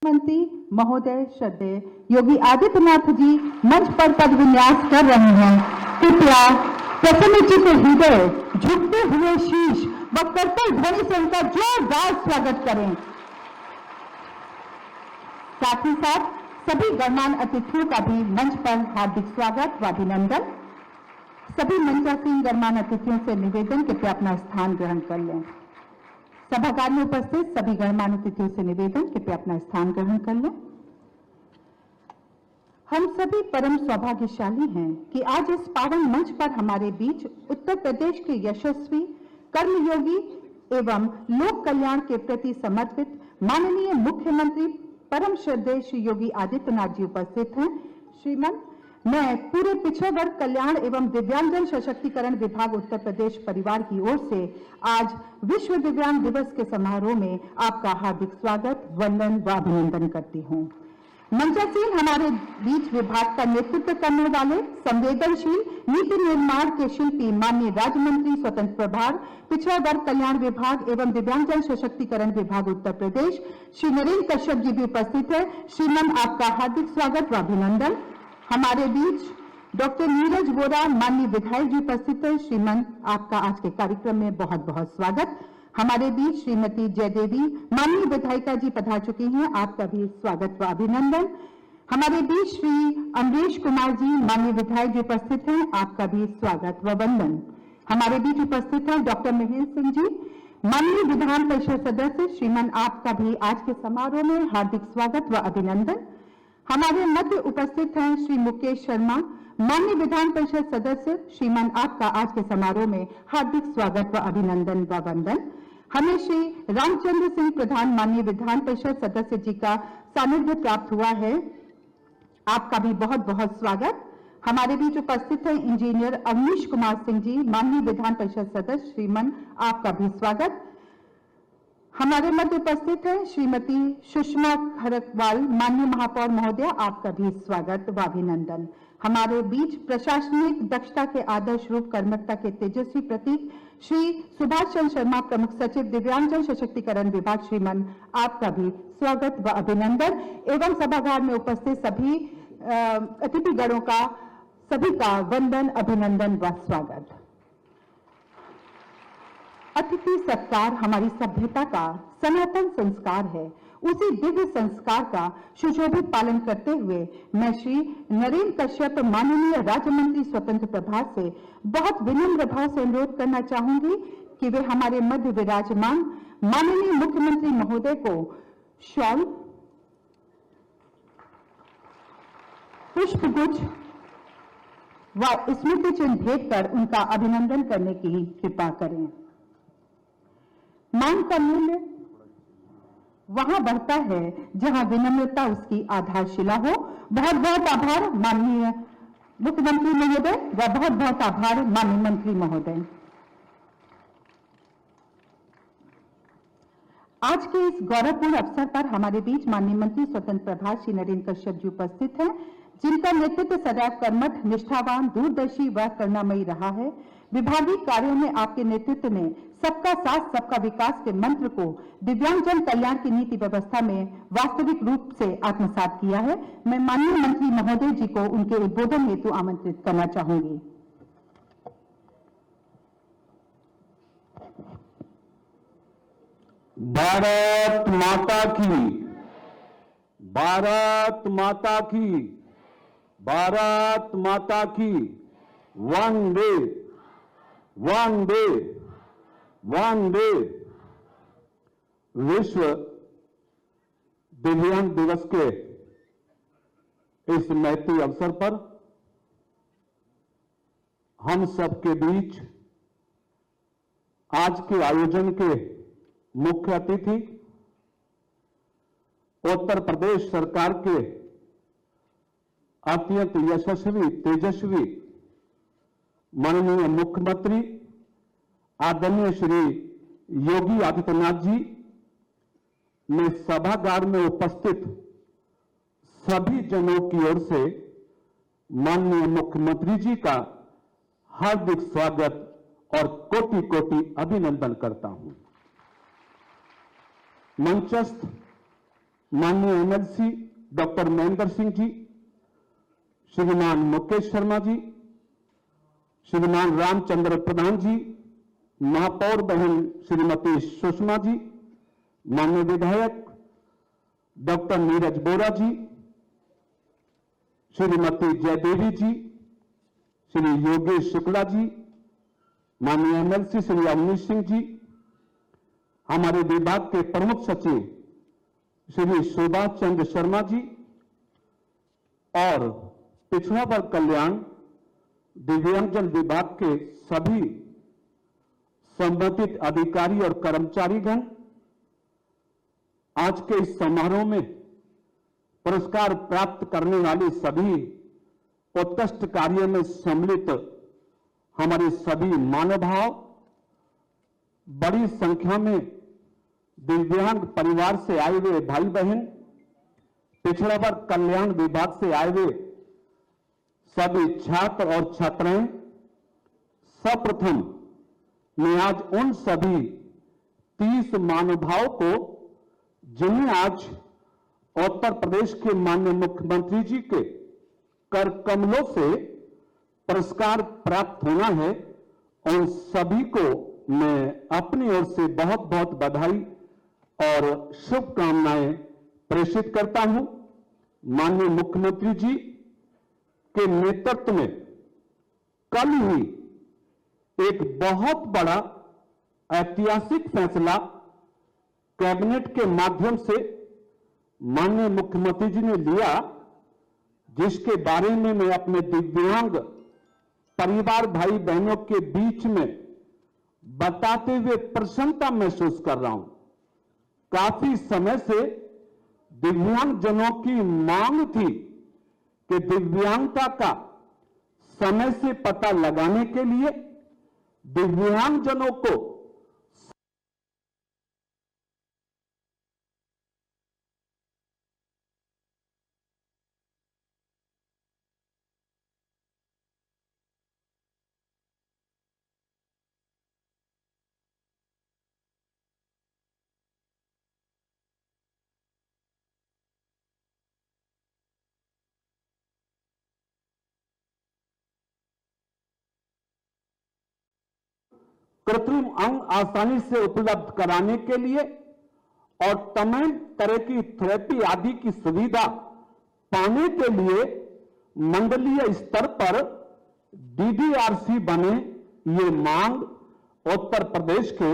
मंत्री महोदय श्रद्धेय योगी आदित्यनाथ जी मंच पर पद विन्यास कर रहे हैं। कृपया प्रसन्नचित्त हृदय, झुकते हुए शीश व करतल ध्वनि से उनका जोरदार स्वागत करें। साथ ही साथ सभी गणमान्य अतिथियों का भी मंच पर हार्दिक स्वागत व अभिनंदन। सभी मंचासीन गणमान्य अतिथियों से निवेदन कि कृपया अपना स्थान ग्रहण कर लें। सभागार में उपस्थित सभी गणमान्य अतिथियों से निवेदन कि कृपया अपना स्थान ग्रहण कर लें। हम सभी परम सौभाग्यशाली हैं कि आज इस पावन मंच पर हमारे बीच उत्तर प्रदेश के यशस्वी कर्मयोगी एवं लोक कल्याण के प्रति समर्पित माननीय मुख्यमंत्री परम श्रद्धेय श्री योगी आदित्यनाथ जी उपस्थित हैं। श्रीमान, मैं पूरे पिछड़े वर्ग कल्याण एवं दिव्यांगजन सशक्तिकरण विभाग उत्तर प्रदेश परिवार की ओर से आज विश्व दिव्यांग दिवस के समारोह में आपका हार्दिक स्वागत, वंदन व अभिनंदन करती हूँ। मंचासीन हमारे बीच विभाग का नेतृत्व करने वाले संवेदनशील नीति निर्माण के शिल्पी माननीय राज्य मंत्री स्वतंत्र प्रभार पिछड़ा वर्ग कल्याण विभाग एवं दिव्यांगजन सशक्तिकरण विभाग उत्तर प्रदेश श्री नरेंद्र कश्यप जी भी उपस्थित है। श्रीमान, आपका हार्दिक स्वागत व अभिनंदन। हमारे बीच डॉक्टर नीरज वोरा माननीय विधायक जी उपस्थित है। श्रीमान, आपका आज के कार्यक्रम में बहुत बहुत स्वागत। हमारे बीच श्रीमती जयदेवी माननीय विधायिका जी पधार चुकी हैं, आपका भी स्वागत व अभिनंदन। हमारे बीच श्री अमरीश कुमार जी माननीय विधायक जी उपस्थित हैं, आपका भी स्वागत व वंदन। हमारे बीच उपस्थित हैं डॉक्टर महेंद्र सिंह जी माननीय विधान परिषद सदस्य। श्रीमान, आपका भी आज के समारोह में हार्दिक स्वागत व अभिनंदन। हमारे मध्य उपस्थित हैं श्री मुकेश शर्मा माननीय विधान परिषद सदस्य। श्रीमान, आपका आज के समारोह में हार्दिक स्वागत व अभिनंदन व वंदन। हमें श्री रामचंद्र सिंह प्रधान माननीय विधान परिषद सदस्य जी का सानिध्य प्राप्त हुआ है, आपका भी बहुत बहुत स्वागत। हमारे बीच उपस्थित हैं इंजीनियर अवनीश कुमार सिंह जी माननीय विधान परिषद सदस्य। श्रीमान, आपका भी स्वागत। हमारे मध्य उपस्थित है श्रीमती सुषमा खरकवाल माननीय महापौर महोदया, आपका भी स्वागत व अभिनंदन। हमारे बीच प्रशासनिक दक्षता के आदर्श रूप कर्मठता के तेजस्वी प्रतीक श्री सुभाष चंद्र शर्मा प्रमुख सचिव दिव्यांगजन सशक्तिकरण विभाग। श्रीमान, आपका भी स्वागत व अभिनंदन एवं सभागार में उपस्थित सभी अतिथिगणों का सभी का वंदन, अभिनंदन व स्वागत। अतिथि सत्कार हमारी सभ्यता का सनातन संस्कार है। उसी दिव्य संस्कार का सुशोभित पालन करते हुए मैं श्री नरेंद्र कश्यप माननीय राज्य मंत्री स्वतंत्र प्रभार से बहुत विनम्र भाव से अनुरोध करना चाहूंगी कि वे हमारे मध्य विराजमान माननीय मुख्यमंत्री महोदय को शॉल, पुष्पगुच्छ व स्मृति चिन्ह भेंट कर उनका अभिनंदन करने की कृपा करें। मान का मूल्य वहां बढ़ता है जहां विनम्रता उसकी आधारशिला हो। बहुत बहुत आभार माननीय मुख्यमंत्री महोदय व बहुत बहुत आभार माननीय मंत्री महोदय। आज के इस गौरवपूर्ण अवसर पर हमारे बीच माननीय मंत्री स्वतंत्र प्रभार श्री नरेंद्र कश्यप जी उपस्थित हैं, जिनका नेतृत्व सदैव कर्मठ, निष्ठावान, दूरदर्शी व करुणामयी रहा है। विभागीय कार्यों में आपके नेतृत्व ने सबका साथ सबका विकास के मंत्र को दिव्यांगजन कल्याण की नीति व्यवस्था में वास्तविक रूप से आत्मसात किया है। मैं माननीय मंत्री महोदय जी को उनके उद्बोधन हेतु आमंत्रित करना चाहूंगी। भारत माता की, भारत माता की, भारत माता की। वंदे वंदे वंदे। विश्व दिव्यांग दिवस के इस महती अवसर पर हम सबके बीच आज के आयोजन के मुख्य अतिथि उत्तर प्रदेश सरकार के अत्यंत यशस्वी तेजस्वी माननीय मुख्यमंत्री आदरणीय श्री योगी आदित्यनाथ जी ने सभागार में उपस्थित सभी जनों की ओर से माननीय मुख्यमंत्री जी का हार्दिक स्वागत और कोटि कोटि अभिनंदन करता हूं। मंचस्थ माननीय एमएलसी डॉक्टर महेंद्र सिंह जी, श्रीमान मुकेश शर्मा जी, श्रीमान रामचंद्र प्रधान जी, महापौर बहन श्रीमती सुषमा जी, माननीय विधायक डॉक्टर नीरज बोरा जी, श्रीमती जयदेवी जी, श्री योगेश शुक्ला जी, माननीय एमएलसी श्री अवनीश सिंह जी, हमारे विभाग के प्रमुख सचिव श्री सुभाष चंद्र शर्मा जी और पिछड़ा वर्ग कल्याण दिव्यांगजन विभाग के सभी संबंधित अधिकारी और कर्मचारीगण, आज के इस समारोह में पुरस्कार प्राप्त करने वाले सभी उत्कृष्ट कार्य में सम्मिलित हमारे सभी मानवभाव, बड़ी संख्या में दिव्यांग परिवार से आए हुए भाई बहन, पिछड़ा वर्ग कल्याण विभाग से आए हुए सभी छात्र और छात्राएं, सर्वप्रथम मैं आज उन सभी 30 महानुभावों को, जिन्हें आज उत्तर प्रदेश के माननीय मुख्यमंत्री जी के कर कमलों से पुरस्कार प्राप्त होना है, उन सभी को मैं अपनी ओर से बहुत बहुत बधाई और शुभकामनाएं प्रेषित करता हूं। माननीय मुख्यमंत्री जी के नेतृत्व में कल ही एक बहुत बड़ा ऐतिहासिक फैसला कैबिनेट के माध्यम से माननीय मुख्यमंत्री जी ने लिया, जिसके बारे में मैं अपने दिव्यांग परिवार भाई बहनों के बीच में बताते हुए प्रसन्नता महसूस कर रहा हूं। काफी समय से दिव्यांगजनों की मांग थी कि दिव्यांगता का समय से पता लगाने के लिए दिव्यांगजनों को कृत्रिम अंग आसानी से उपलब्ध कराने के लिए और तमाम तरह की थेरेपी आदि की सुविधा पाने के लिए मंडलीय स्तर पर डीडीआरसी बने, ये मांग उत्तर प्रदेश के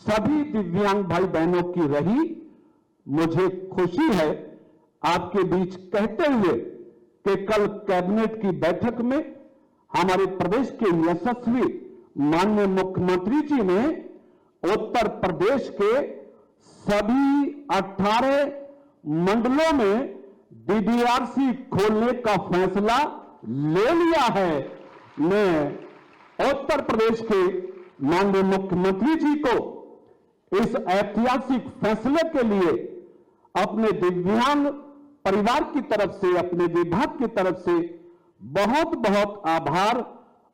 सभी दिव्यांग भाई बहनों की रही। मुझे खुशी है आपके बीच कहते हुए कि कल कैबिनेट की बैठक में हमारे प्रदेश के यशस्वी माननीय मुख्यमंत्री जी ने उत्तर प्रदेश के सभी 18 मंडलों में डीडीआरसी खोलने का फैसला ले लिया है। मैं उत्तर प्रदेश के माननीय मुख्यमंत्री जी को इस ऐतिहासिक फैसले के लिए अपने दिव्यांग परिवार की तरफ से, अपने विभाग की तरफ से बहुत बहुत आभार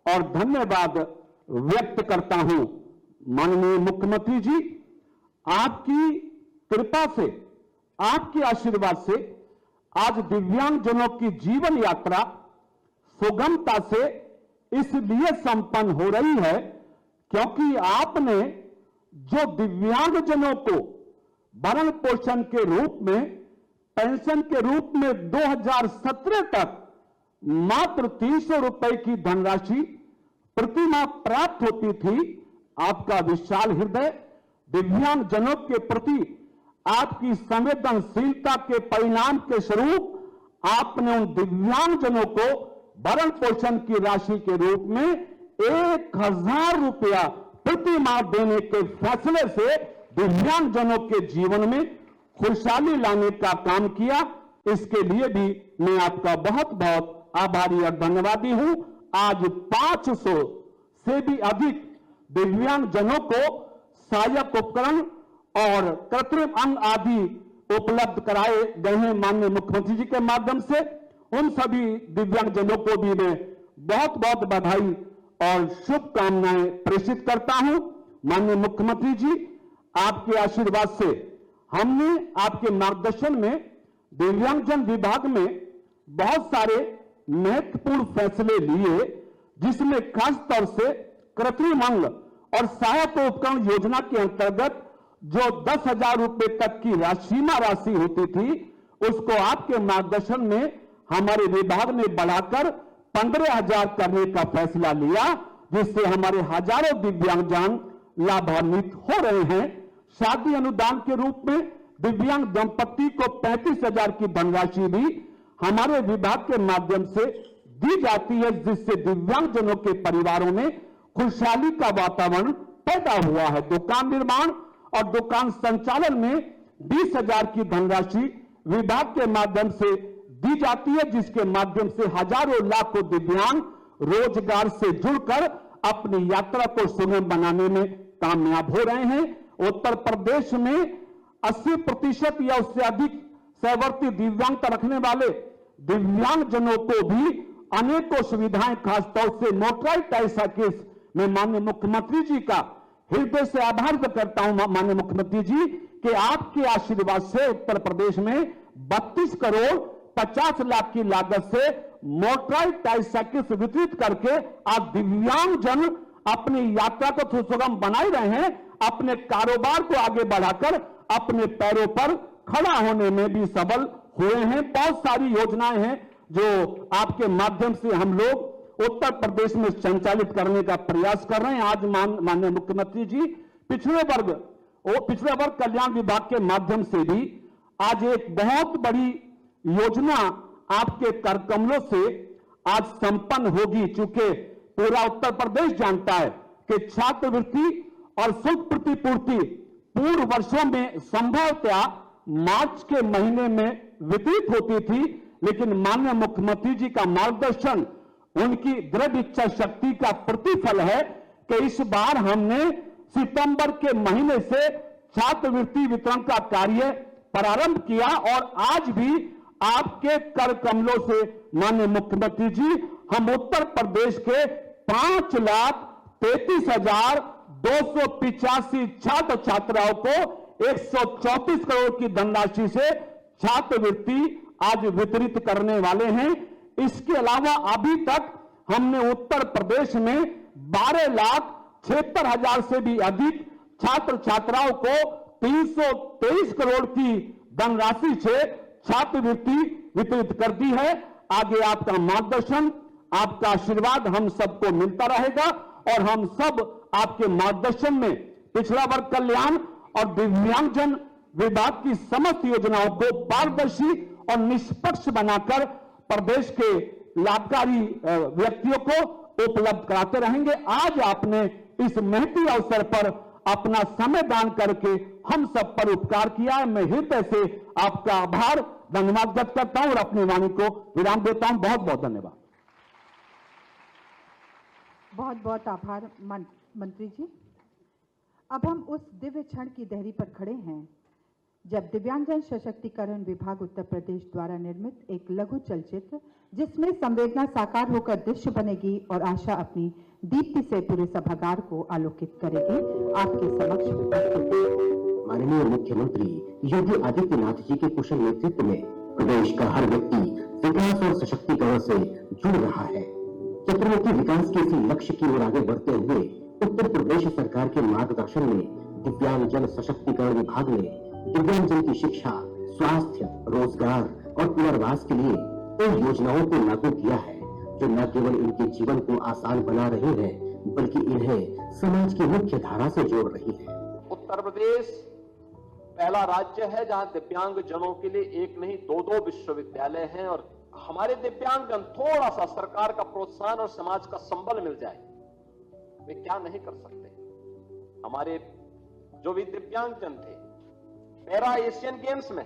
और धन्यवाद व्यक्त करता हूं। माननीय मुख्यमंत्री जी, आपकी कृपा से, आपके आशीर्वाद से आज दिव्यांगजनों की जीवन यात्रा सुगमता से इसलिए संपन्न हो रही है क्योंकि आपने जो दिव्यांगजनों को भरण पोषण के रूप में, पेंशन के रूप में 2017 तक मात्र 300 रुपए की धनराशि प्रतिमाह प्राप्त होती थी, आपका विशाल हृदय दिव्यांगजनों के प्रति आपकी संवेदनशीलता के परिणाम के स्वरूप आपने उन दिव्यांगजनों को भरण पोषण की राशि के रूप में 1000 रुपया प्रति माह देने के फैसले से दिव्यांगजनों के जीवन में खुशहाली लाने का काम किया। इसके लिए भी मैं आपका बहुत बहुत आभारी और धन्यवादी हूं। आज 500 से भी अधिक दिव्यांगजनों को सहायक उपकरण और कृत्रिम अंग आदि उपलब्ध कराए गए हैं माननीय मुख्यमंत्री जी के माध्यम से। उन सभी दिव्यांगजनों को भी मैं बहुत बहुत बधाई और शुभकामनाएं प्रेषित करता हूं। माननीय मुख्यमंत्री जी, आपके आशीर्वाद से हमने आपके मार्गदर्शन में दिव्यांगजन विभाग में बहुत सारे महत्वपूर्ण फैसले लिए, जिसमें खास तौर से कृत्रिम अंग और सहायक उपकरण योजना के अंतर्गत जो 10,000 रुपए तक की सीमा राशि होती थी, उसको आपके मार्गदर्शन में हमारे विभाग ने बढ़ाकर 15,000 करने का फैसला लिया, जिससे हमारे हजारों दिव्यांगजन लाभान्वित हो रहे हैं। शादी अनुदान के रूप में दिव्यांग दंपति को 35,000 की धनराशि भी हमारे विभाग के माध्यम से दी जाती है, जिससे दिव्यांगजनों के परिवारों में खुशहाली का वातावरण पैदा हुआ है। दुकान निर्माण और दुकान संचालन में 20,000 की धनराशि विभाग के माध्यम से दी जाती है, जिसके माध्यम से हजारों लाखों दिव्यांग रोजगार से जुड़कर अपनी यात्रा को सुगम बनाने में कामयाब हो रहे हैं। उत्तर प्रदेश में 80% या उससे अधिक सहवर्ती दिव्यांगता रखने वाले दिव्यांगजनों को भी अनेकों सुविधाएं, खासतौर से मोटराइज्ड ट्राइसाइकिल्स में माननीय मुख्यमंत्री जी का हृदय से आभार व्यक्त करता हूं माननीय मुख्यमंत्री जी कि आपके आशीर्वाद से उत्तर प्रदेश में 32 करोड़ 50 लाख की लागत से मोटराइज्ड ट्राइसाइकिल्स वितरित करके आज दिव्यांगजन अपनी यात्रा को सुगम बनाए रहे हैं, अपने कारोबार को आगे बढ़ाकर अपने पैरों पर खड़ा होने में भी सबल हुए हैं। बहुत सारी योजनाएं हैं जो आपके माध्यम से हम लोग उत्तर प्रदेश में संचालित करने का प्रयास कर रहे हैं। आज माननीय मुख्यमंत्री जी पिछड़े वर्ग कल्याण विभाग के माध्यम से भी आज एक बहुत बड़ी योजना आपके कर कमलों से आज संपन्न होगी। चूंकि पूरा उत्तर प्रदेश जानता है कि छात्रवृत्ति और शुल्क प्रतिपूर्ति पूर्व वर्षों में संभवतः मार्च के महीने में वितरित होती थी, लेकिन माननीय मुख्यमंत्री जी का मार्गदर्शन उनकी दृढ़ इच्छा शक्ति का प्रतिफल है कि इस बार हमने सितंबर के महीने से छात्रवृत्ति वितरण का कार्य प्रारंभ किया और आज भी आपके कर कमलों से माननीय मुख्यमंत्री जी हम उत्तर प्रदेश के 5,33,285 छात्र छात्राओं को 134 करोड़ की धनराशि से छात्रवृत्ति आज वितरित करने वाले हैं। इसके अलावा अभी तक हमने उत्तर प्रदेश में 12,76,000 से भी अधिक छात्र छात्राओं को 323 करोड़ की धनराशि से छात्रवृत्ति वितरित कर दी है। आगे आपका मार्गदर्शन, आपका आशीर्वाद हम सबको मिलता रहेगा और हम सब आपके मार्गदर्शन में पिछड़ा वर्ग कल्याण और दिव्यांगजन विभाग की समस्त योजनाओं को पारदर्शी और निष्पक्ष बनाकर प्रदेश के लाभकारी व्यक्तियों को उपलब्ध कराते रहेंगे। आज आपने इस महती अवसर पर अपना समय दान करके हम सब पर उपकार किया है। मैं हृदय से आपका आभार धन्यवाद व्यक्त करता हूं और अपनी वाणी को विराम देता हूं। बहुत बहुत धन्यवाद। बहुत बहुत आभार मंत्री जी। अब हम उस दिव्य क्षण की देहरी पर खड़े हैं जब दिव्यांगजन सशक्तिकरण विभाग उत्तर प्रदेश द्वारा निर्मित एक लघु चलचित्र जिसमें संवेदना साकार होकर दृश्य बनेगी और आशा अपनी दीप्ति से पूरे सभागार को आलोकित करेगी, आपके समक्ष प्रस्तुत है। माननीय मुख्यमंत्री योगी आदित्यनाथ जी के कुशल नेतृत्व में प्रदेश का हर व्यक्ति विकास और सशक्तिकरण से जुड़ रहा है। चतुर्मुखी विकास के इसी लक्ष्य की ओर आगे बढ़ते हुए उत्तर प्रदेश सरकार के मार्गदर्शन में दिव्यांगजन सशक्तिकरण विभाग ने दिव्यांगजन की शिक्षा, स्वास्थ्य, रोजगार और पुनर्वास के लिए कई योजनाओं को लागू किया है, जो न केवल इनके जीवन को आसान बना रही है, बल्कि इन्हें समाज की मुख्य धारा से जोड़ रही है। उत्तर प्रदेश पहला राज्य है जहां दिव्यांगजनों के लिए एक नहीं दो विश्वविद्यालय हैं और हमारे दिव्यांगजन थोड़ा सा सरकार का प्रोत्साहन और समाज का संबल मिल जाए, वे क्या नहीं कर सकते। हमारे जो भी दिव्यांगजन थे पैरा एशियन गेम्स में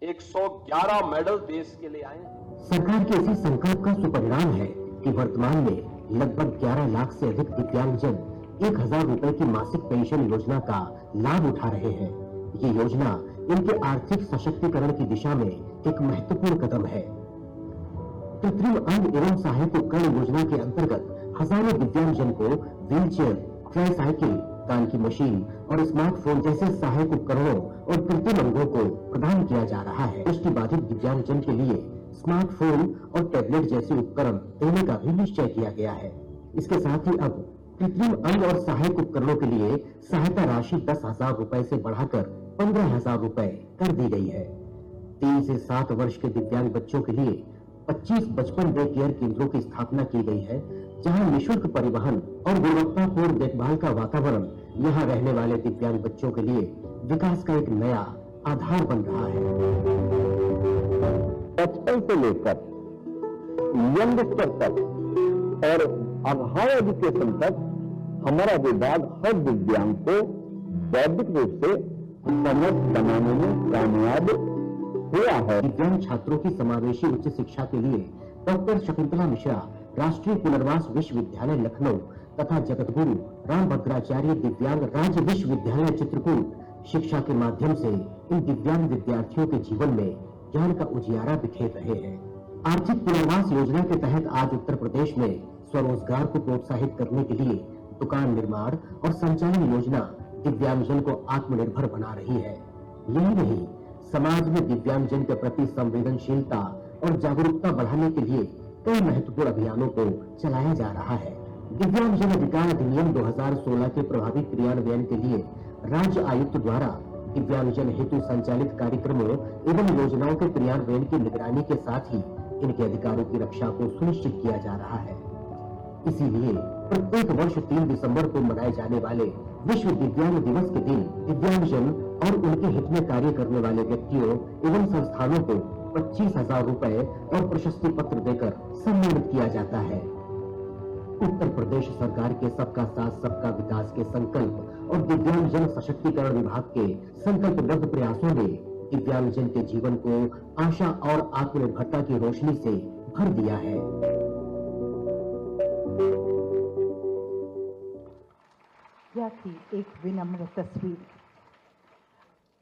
111 मेडल देश के लिए आए हैं। सरकार के इसी संकल्प का सुपरिणाम है कि वर्तमान में लगभग 11 लाख से अधिक दिव्यांगजन 1,000 रुपए की मासिक पेंशन योजना का लाभ उठा रहे हैं। ये योजना इनके आर्थिक सशक्तिकरण की दिशा में एक महत्वपूर्ण कदम है। कृत्रिम अंग एवं सहायक उपकरण योजना के अंतर्गत हजारों दिव्यांगजन को व्हीलचेयर, ट्राईसाइकिल कान की मशीन और स्मार्टफोन जैसे सहायक उपकरणों और कृत्रिम अंगों को प्रदान किया जा रहा है। दृष्टिबाधित दिव्यांगजन के लिए स्मार्टफोन और टैबलेट जैसे उपकरण देने का भी निश्चय किया गया है। इसके साथ ही अब कृत्रिम अंग और सहायक उपकरणों के लिए सहायता राशि 10,000 रुपए से बढ़ाकर 15,000 रुपए कर दी गई है। 3 से 7 वर्ष के दिव्यांग बच्चों के लिए 25 बचपन डे केयर केंद्रों की स्थापना की गई है, जहां निःशुल्क परिवहन और गुणवत्तापूर्ण देखभाल का वातावरण यहां रहने वाले दिव्यांग बच्चों के लिए विकास का एक नया आधार बन रहा है। बचपन से लेकर यंग स्तर तक और अब हायर एजुकेशन तक हमारा विभाग हर दिव्यांग को बौद्धिक रूप से समर्थ बनाने में कामयाब हुआ है। दिव्यांग छात्रों की समावेशी उच्च शिक्षा के लिए डॉक्टर शकुंतला मिश्रा राष्ट्रीय पुनर्वास विश्वविद्यालय लखनऊ तथा जगतगुरु रामभद्राचार्य दिव्यांग राज्य विश्वविद्यालय चित्रकूट शिक्षा के माध्यम से इन दिव्यांग विद्यार्थियों के जीवन में ज्ञान का उजियारा बिखेर रहे हैं। आर्थिक पुनर्वास योजना के तहत आज उत्तर प्रदेश में स्वरोजगार को प्रोत्साहित करने के लिए दुकान निर्माण और संचालन योजना दिव्यांगजन को आत्मनिर्भर बना रही है। यही नहीं, समाज में दिव्यांगजन के प्रति संवेदनशीलता और जागरूकता बढ़ाने के लिए कई महत्वपूर्ण अभियानों को चलाया जा रहा है। दिव्यांगजन अधिकार अधिनियम 2016 के प्रभावी क्रियान्वयन के लिए राज्य आयुक्त द्वारा दिव्यांगजन हेतु संचालित कार्यक्रमों एवं योजनाओं के क्रियान्वयन की निगरानी के साथ ही इनके अधिकारों की रक्षा को सुनिश्चित किया जा रहा है। इसीलिए प्रत्येक वर्ष 3 दिसंबर को मनाए जाने वाले विश्व दिव्यांग दिवस के दिन दिव्यांगजन और उनके हित में कार्य करने वाले व्यक्तियों एवं संस्थानों को 25,000 रुपए और प्रशस्ति पत्र देकर सम्मानित किया जाता है। उत्तर प्रदेश सरकार के सबका साथ सबका विकास के संकल्प और दिव्यांगजन सशक्तिकरण विभाग के संकल्पबद्ध प्रयासों ने दिव्यांगजन के जीवन को आशा और आत्मनिर्भरता की रोशनी से भर दिया है। यह थी एक विनम्र तस्वीर।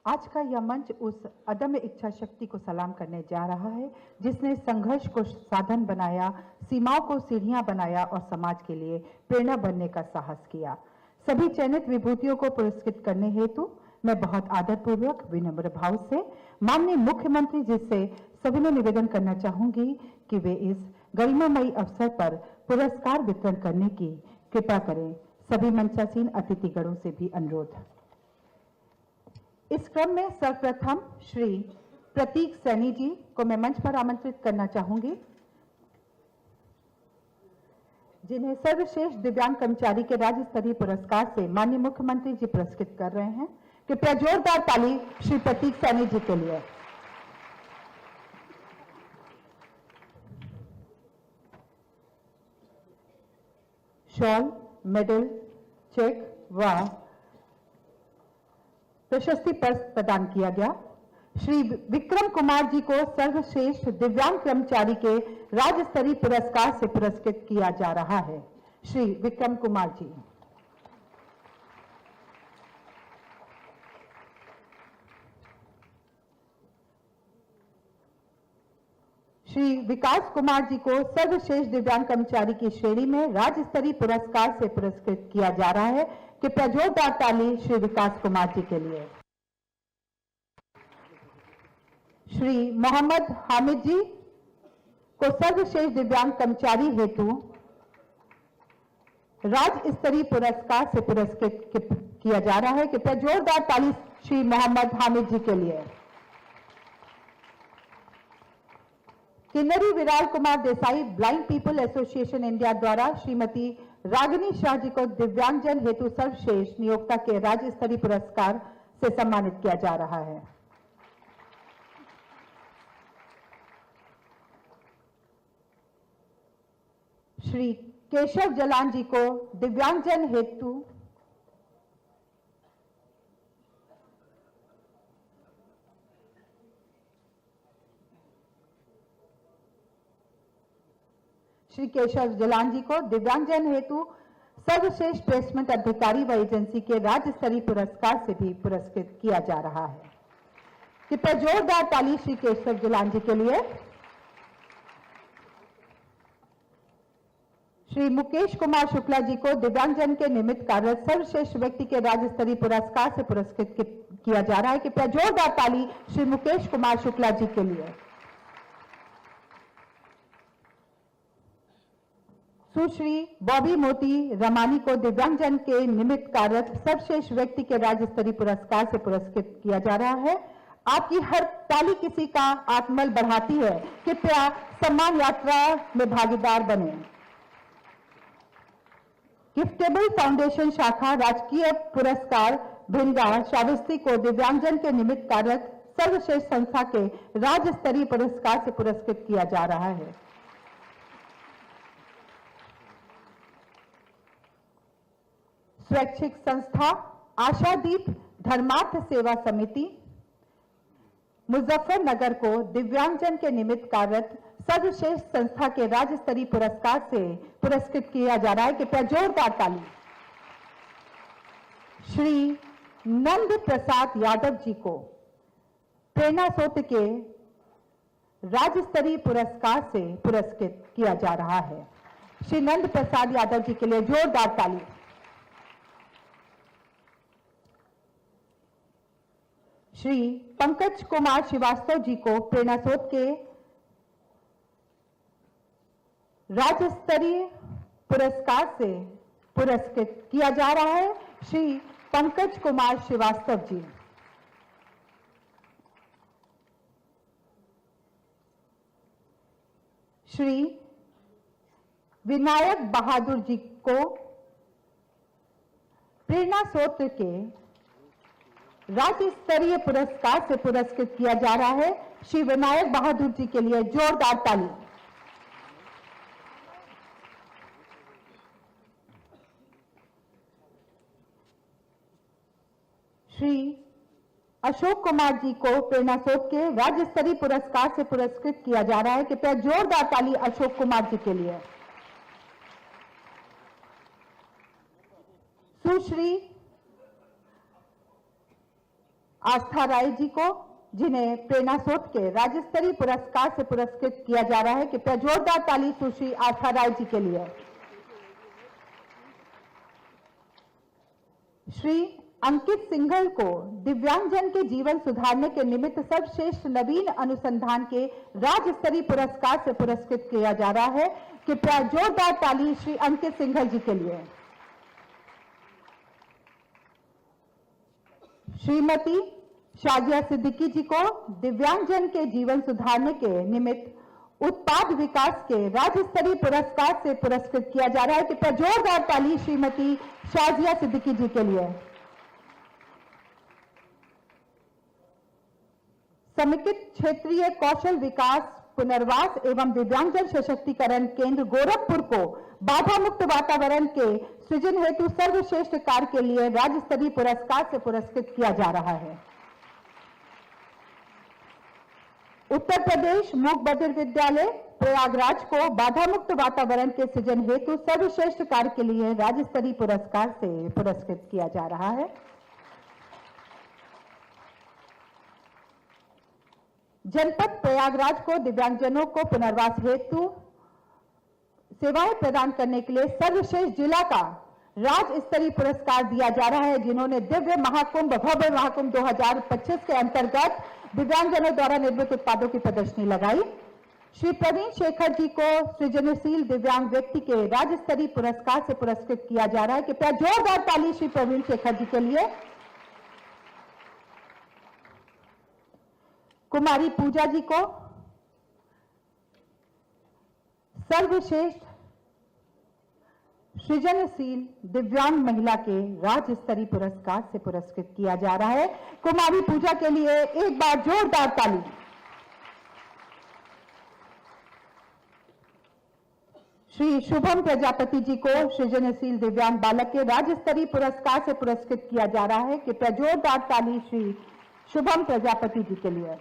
आज का यह मंच उस अदम्य इच्छा शक्ति को सलाम करने जा रहा है जिसने संघर्ष को साधन बनाया, सीमाओं को सीढ़ियां बनाया और समाज के लिए प्रेरणा बनने का साहस किया। सभी चयनित विभूतियों को पुरस्कृत करने हेतु मैं बहुत आदरपूर्वक विनम्र भाव से माननीय मुख्यमंत्री जी से सविनय निवेदन करना चाहूंगी कि वे इस गरिमामयी अवसर पर पुरस्कार वितरण करने की कृपा करें। सभी मंचासीन अतिथिगणों से भी अनुरोध। इस क्रम में सर्वप्रथम श्री प्रतीक सैनी जी को मैं मंच पर आमंत्रित करना चाहूंगी, जिन्हें सर्वश्रेष्ठ दिव्यांग कर्मचारी के राज्य स्तरीय पुरस्कार से माननीय मुख्यमंत्री जी पुरस्कृत कर रहे हैं। कृपया जोरदार ताली श्री प्रतीक सैनी जी के लिए। शॉल, मेडल, चेक व प्रशस्ति पत्र प्रदान किया गया। श्री विक्रम कुमार जी को सर्वश्रेष्ठ दिव्यांग कर्मचारी के राज्य स्तरीय पुरस्कार से पुरस्कृत किया जा रहा है। श्री विक्रम कुमार जी। श्री विकास कुमार जी को सर्वश्रेष्ठ दिव्यांग कर्मचारी की श्रेणी में राज्य स्तरीय पुरस्कार से पुरस्कृत किया जा रहा है। कृपया जोरदार ताली श्री विकास कुमार जी के लिए। श्री मोहम्मद हामिद जी को सर्वश्रेष्ठ दिव्यांग कर्मचारी हेतु राज्य स्तरीय पुरस्कार से पुरस्कृत किया जा रहा है। कृपया जोरदार ताली श्री मोहम्मद हामिद जी के लिए। Kinnari Viral Kumar Desai blind people association India द्वारा श्रीमती रागिनी शाह जी को दिव्यांगजन हेतु सर्वश्रेष्ठ नियोक्ता के राज्य स्तरीय पुरस्कार से सम्मानित किया जा रहा है। श्री केशव जलान जी को दिव्यांगजन हेतु श्री केशव जलान जी को दिव्यांगजन हेतु सर्वश्रेष्ठ प्लेसमेंट अधिकारी व एजेंसी के राज्य स्तरीय पुरस्कार से भी पुरस्कृत किया जा रहा है। कृपया जोरदार ताली श्री केशव जलान जी के लिए। श्री मुकेश कुमार शुक्ला जी को दिव्यांगजन के निमित्त कार्यरत सर्वश्रेष्ठ व्यक्ति के राज्य स्तरीय पुरस्कार से पुरस्कृत किया जा रहा है। कृपया जोरदार ताली श्री मुकेश कुमार शुक्ला जी के लिए। सुश्री बॉबी मोती रमानी को दिव्यांगजन के निमित्त कार्यरत सर्वश्रेष्ठ व्यक्ति के राज्य स्तरीय पुरस्कार से पुरस्कृत किया जा रहा है। आपकी हर ताली किसी का आत्मबल बढ़ाती है। कृपया सम्मान यात्रा में भागीदार बने। गिफ्टेबल फाउंडेशन शाखा राजकीय पुरस्कार भिंगा श्रावस्ती को दिव्यांगजन के निमित्त कार्यरत सर्वश्रेष्ठ संस्था के राज्य स्तरीय पुरस्कार से पुरस्कृत किया जा रहा है। स्वैच्छिक संस्था आशादीप धर्मार्थ सेवा समिति मुजफ्फरनगर को दिव्यांगजन के निमित्त कार्यरत सर्वश्रेष्ठ संस्था के राज्य स्तरीय पुरस्कार से पुरस्कृत किया जा रहा है। कृपया जोरदार ताली। श्री नंद प्रसाद यादव जी को प्रेरणा स्रोत के राज्य स्तरीय पुरस्कार से पुरस्कृत किया जा रहा है। श्री नंद प्रसाद यादव जी के लिए जोरदार ताली। श्री पंकज कुमार श्रीवास्तव जी को प्रेरणा स्रोत के राज्य स्तरीय पुरस्कार से पुरस्कृत किया जा रहा है। श्री पंकज कुमार श्रीवास्तव जी। श्री विनायक बहादुर जी को प्रेरणा स्रोत के राज्य स्तरीय पुरस्कार से पुरस्कृत किया जा रहा है। श्री विनायक बहादुर जी के लिए जोरदार ताली। श्री अशोक कुमार जी को प्रेरणा स्रोत के राज्य स्तरीय पुरस्कार से पुरस्कृत किया जा रहा है। कृपया जोरदार ताली अशोक कुमार जी के लिए। सुश्री आस्था राय जी को, जिन्हें प्रेरणा स्रोत के राज्य स्तरीय पुरस्कार से पुरस्कृत किया जा रहा है। कृपया जोरदार ताली सुश्री आस्था राय जी के लिए। श्री अंकित सिंघल को दिव्यांगजन के जीवन सुधारने के निमित्त सर्वश्रेष्ठ नवीन अनुसंधान के राज्य स्तरीय पुरस्कार से पुरस्कृत किया जा रहा है। कृपया जोरदार ताली श्री अंकित सिंघल जी के लिए। श्रीमती शाजिया सिद्दीकी जी को दिव्यांगजन के जीवन सुधारने के निमित्त उत्पाद विकास के राज्य स्तरीय पुरस्कार से पुरस्कृत किया जा रहा है। कृपया जोरदार ताली श्रीमती शाजिया सिद्दीकी जी के लिए। समेकित क्षेत्रीय कौशल विकास पुनर्वास एवं दिव्यांगजन सशक्तिकरण केंद्र गोरखपुर को बाधा मुक्त वातावरण के सृजन हेतु सर्वश्रेष्ठ कार्य के लिए राज्य स्तरीय पुरस्कार से पुरस्कृत किया जा रहा है। उत्तर प्रदेश मूक बधिर विद्यालय प्रयागराज को बाधा मुक्त वातावरण के सृजन हेतु सर्वश्रेष्ठ कार्य के लिए राज्य स्तरीय पुरस्कार से पुरस्कृत किया जा रहा है। जनपद प्रयागराज को दिव्यांगजनों को पुनर्वास हेतु सेवाएं प्रदान करने के लिए सर्वश्रेष्ठ जिला का राज्य स्तरीय पुरस्कार दिया जा रहा है, जिन्होंने दिव्य महाकुंभ भव्य महाकुंभ 2025 के अंतर्गत दिव्यांगजनों द्वारा निर्मित उत्पादों की प्रदर्शनी लगाई। श्री प्रवीण शेखर जी को सृजनशील दिव्यांग व्यक्ति के राज्य स्तरीय पुरस्कार से पुरस्कृत किया जा रहा है। कृपया जोरदार ताली श्री प्रवीण शेखर जी के लिए। कुमारी पूजा जी को सर्वश्रेष्ठ सृजनशील दिव्यांग महिला के राज्य स्तरीय पुरस्कार से पुरस्कृत किया जा रहा है। कुमारी पूजा के लिए एक बार जोरदार ताली। श्री शुभम प्रजापति जी को सृजनशील दिव्यांग बालक के राज्य स्तरीय पुरस्कार से पुरस्कृत किया जा रहा है। कृपया जोरदार ताली श्री शुभम प्रजापति जी के लिए।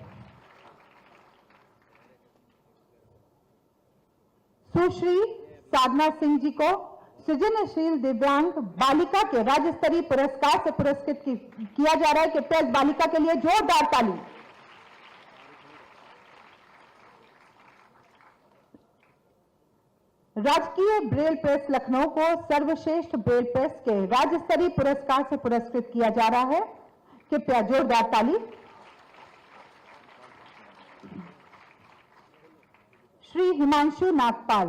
सुश्री साधना सिंह जी को सृजनशील दिव्यांग बालिका के राज्य स्तरीय पुरस्कार से पुरस्कृत किया जा रहा है। कृपया इस बालिका के लिए जोरदार ताली। राजकीय ब्रेल प्रेस लखनऊ को सर्वश्रेष्ठ ब्रेल प्रेस के राज्य स्तरीय पुरस्कार से पुरस्कृत किया जा रहा है। कृपया जोरदार ताली। श्री हिमांशु नागपाल,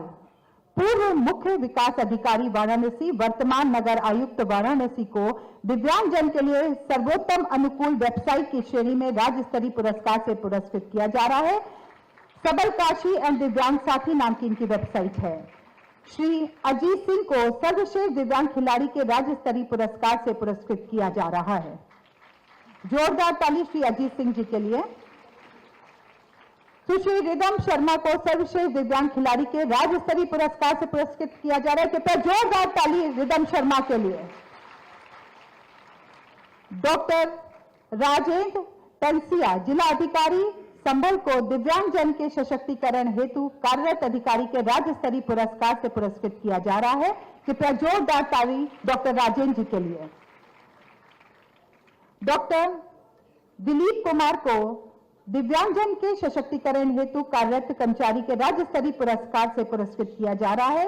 पूर्व मुख्य विकास अधिकारी वाराणसी, वर्तमान नगर आयुक्त वाराणसी को दिव्यांगजन के लिए सर्वोत्तम अनुकूल वेबसाइट की श्रेणी में राज्य स्तरीय पुरस्कार से पुरस्कृत किया जा रहा है। सबल काशी एंड दिव्यांग साथी नाम की इनकी वेबसाइट है। श्री अजीत सिंह को सर्वश्रेष्ठ दिव्यांग खिलाड़ी के राज्य स्तरीय पुरस्कार से पुरस्कृत किया जा रहा है। जोरदार ताली श्री अजीत सिंह जी के लिए। सुश्री रिदम शर्मा को सर्वश्रेष्ठ दिव्यांग खिलाड़ी के राज्य स्तरीय पुरस्कार से पुरस्कृत किया जा रहा है। कृपया जोरदार ताली रिदम शर्मा के लिए। डॉक्टर राजेंद्र तलसिया, जिला अधिकारी संभल को दिव्यांगजन के सशक्तिकरण हेतु कार्यरत अधिकारी के राज्य स्तरीय पुरस्कार से पुरस्कृत किया जा रहा है। कृपया जोरदार ताली डॉक्टर राजेंद्र जी के लिए। डॉक्टर दिलीप कुमार को दिव्यांगजन के सशक्तिकरण हेतु कार्यरत कर्मचारी के राज्य स्तरीय पुरस्कार से पुरस्कृत किया जा रहा है।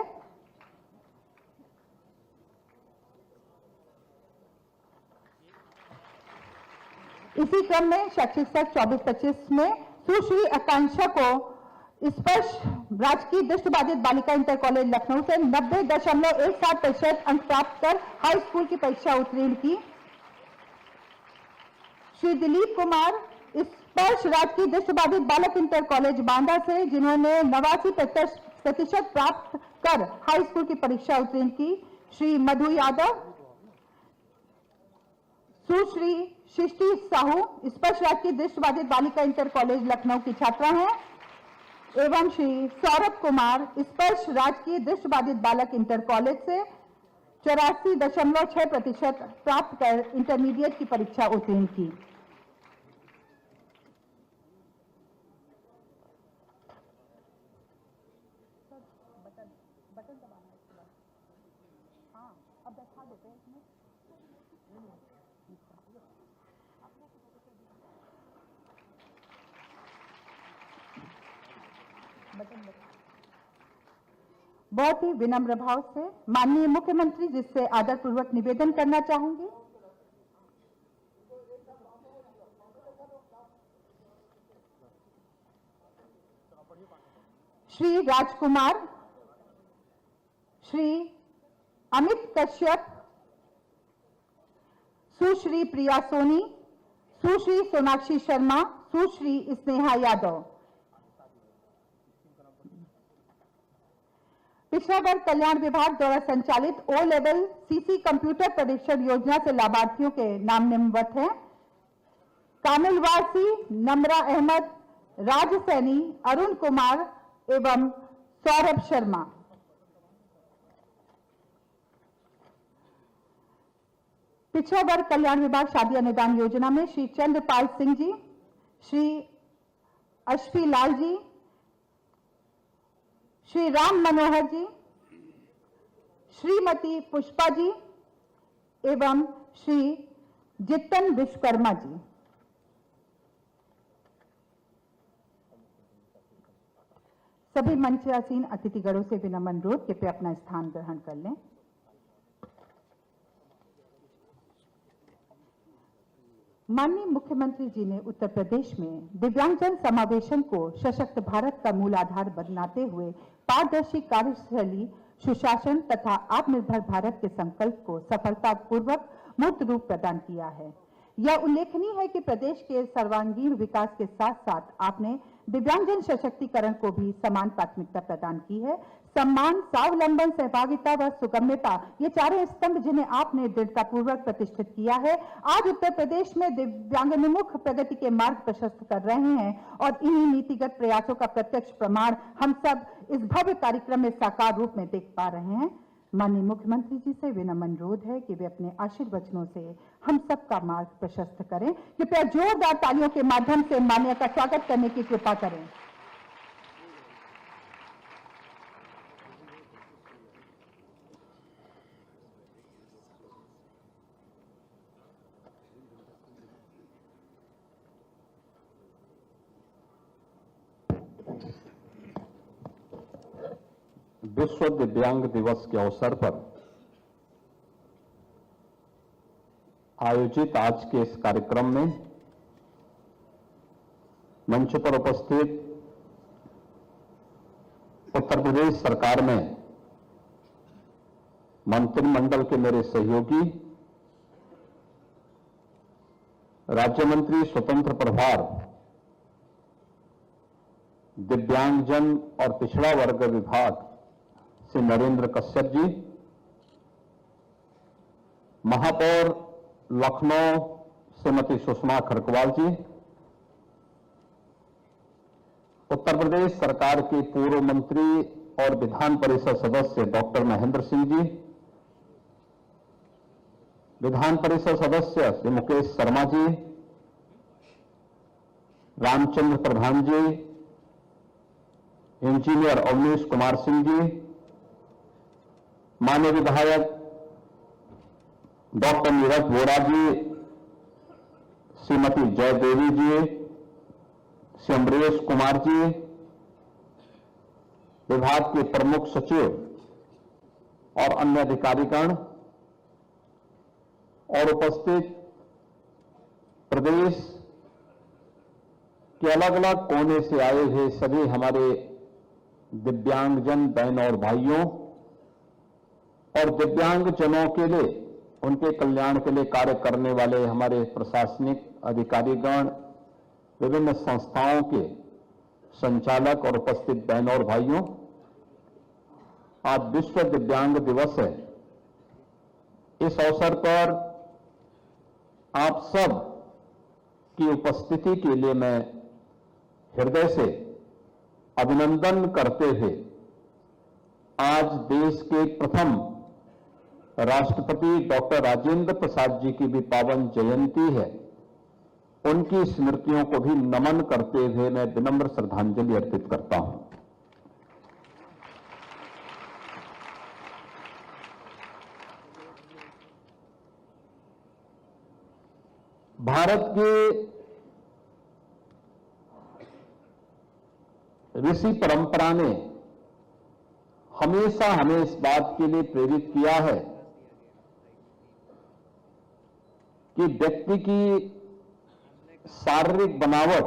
इसी क्रम में शैक्षिक सत्र 24-25 में सुश्री आकांक्षा को स्पर्श राजकीय दृष्टिबाधित बालिका इंटर कॉलेज लखनऊ से 90.17% अंक प्राप्त कर हाई स्कूल की परीक्षा उत्तीर्ण की। श्री दिलीप कुमार स्पर्श राजकीय दृष्टिबाधित बालक इंटर कॉलेज बांदा से, जिन्होंने 89% प्राप्त कर हाई स्कूल की परीक्षा उत्तीर्ण की। श्री मधु यादव, सुश्री सृष्टि साहू स्पर्श राजकीय दृष्टिबाधित बालिका इंटर कॉलेज लखनऊ की छात्रा हैं, एवं श्री सौरभ कुमार स्पर्श राजकीय दृष्टिबाधित बालक इंटर कॉलेज से 84.6% प्राप्त कर इंटरमीडिएट की परीक्षा उत्तीर्ण की। बहुत ही विनम्र भाव से माननीय मुख्यमंत्री जी से आदरपूर्वक निवेदन करना चाहूंगी। श्री राजकुमार, श्री अमित कश्यप, सुश्री प्रिया सोनी, सुश्री सोनाक्षी शर्मा, सुश्री स्नेहा यादव। पिछड़ा वर्ग कल्याण विभाग द्वारा संचालित ओ लेवल सीसी कंप्यूटर परीक्षण योजना से लाभार्थियों के नाम निम्नवत हैं: कामिल वासी, नम्रा अहमद, राज सैनी, अरुण कुमार एवं सौरभ शर्मा। पिछड़ा वर्ग कल्याण विभाग शादी अनुदान योजना में श्री चंद्रपाल सिंह जी, श्री अश्वी लाल जी, श्री राम मनोहर जी, श्रीमती पुष्पा जी एवं श्री जितन विश्वकर्मा जी। सभी मंचासीन अतिथिगणों से विनम्र अनुरोध, कृपया अपना स्थान ग्रहण कर लें। माननीय मुख्यमंत्री जी ने उत्तर प्रदेश में दिव्यांगजन समावेशन को सशक्त भारत का मूल आधार बनाते हुए पारदर्शी कार्यशैली, सुशासन तथा आत्मनिर्भर भारत के संकल्प को सफलतापूर्वक मूर्त रूप प्रदान किया है। यह उल्लेखनीय है कि प्रदेश के सर्वांगीण विकास के साथ साथ आपने दिव्यांगजन सशक्तिकरण को भी समान प्राथमिकता प्रदान की है। सम्मान, स्वावलंबन, सहभागिता व सुगम्यता, ये चारों स्तंभ जिन्हें आपने दृढ़तापूर्वक प्रतिष्ठित किया है, आज उत्तर प्रदेश में दिव्यांगोन्मुख प्रगति के मार्ग प्रशस्त कर रहे हैं और इन्हीं नीतिगत प्रयासों का प्रत्यक्ष प्रमाण हम सब इस भव्य कार्यक्रम में साकार रूप में देख पा रहे हैं। माननीय मुख्यमंत्री जी से विनम्र अनुरोध है कि वे अपने आशीर्वचनों से हम सबका मार्ग प्रशस्त करें। कृपया जोरदार तालियों के माध्यम से माननीय का स्वागत करने की कृपा करें। विश्व दिव्यांग दिवस के अवसर पर आयोजित आज के इस कार्यक्रम में मंच पर उपस्थित उत्तर प्रदेश सरकार में मंत्रिमंडल के मेरे सहयोगी, राज्य मंत्री स्वतंत्र प्रभार, दिव्यांगजन और पिछड़ा वर्ग विभाग श्री नरेंद्र कश्यप जी, महापौर लखनऊ श्रीमती सुषमा खरकवाल जी, उत्तर प्रदेश सरकार के पूर्व मंत्री और विधान परिषद सदस्य डॉक्टर महेंद्र सिंह जी, विधान परिषद सदस्य श्री मुकेश शर्मा जी, रामचंद्र प्रधान जी, इंजीनियर अवनीश कुमार सिंह जी, माननीय विधायक डॉक्टर नीरज वोरा जी, श्रीमती जय देवी जी, श्री अमरेश कुमार जी, विभाग के प्रमुख सचिव और अन्य अधिकारीगण और उपस्थित प्रदेश के अलग अलग कोने से आए हुए सभी हमारे दिव्यांगजन बहन और भाइयों और दिव्यांगजनों के लिए, उनके कल्याण के लिए कार्य करने वाले हमारे प्रशासनिक अधिकारीगण, विभिन्न संस्थाओं के संचालक और उपस्थित बहनों और भाइयों, आज विश्व दिव्यांग दिवस है। इस अवसर पर आप सब की उपस्थिति के लिए मैं हृदय से अभिनंदन करते हुए आज देश के प्रथम राष्ट्रपति डॉक्टर राजेंद्र प्रसाद जी की भी पावन जयंती है, उनकी स्मृतियों को भी नमन करते हुए मैं विनम्र श्रद्धांजलि अर्पित करता हूं। भारत के ऋषि परंपरा ने हमेशा हमें इस बात के लिए प्रेरित किया है कि व्यक्ति की शारीरिक बनावट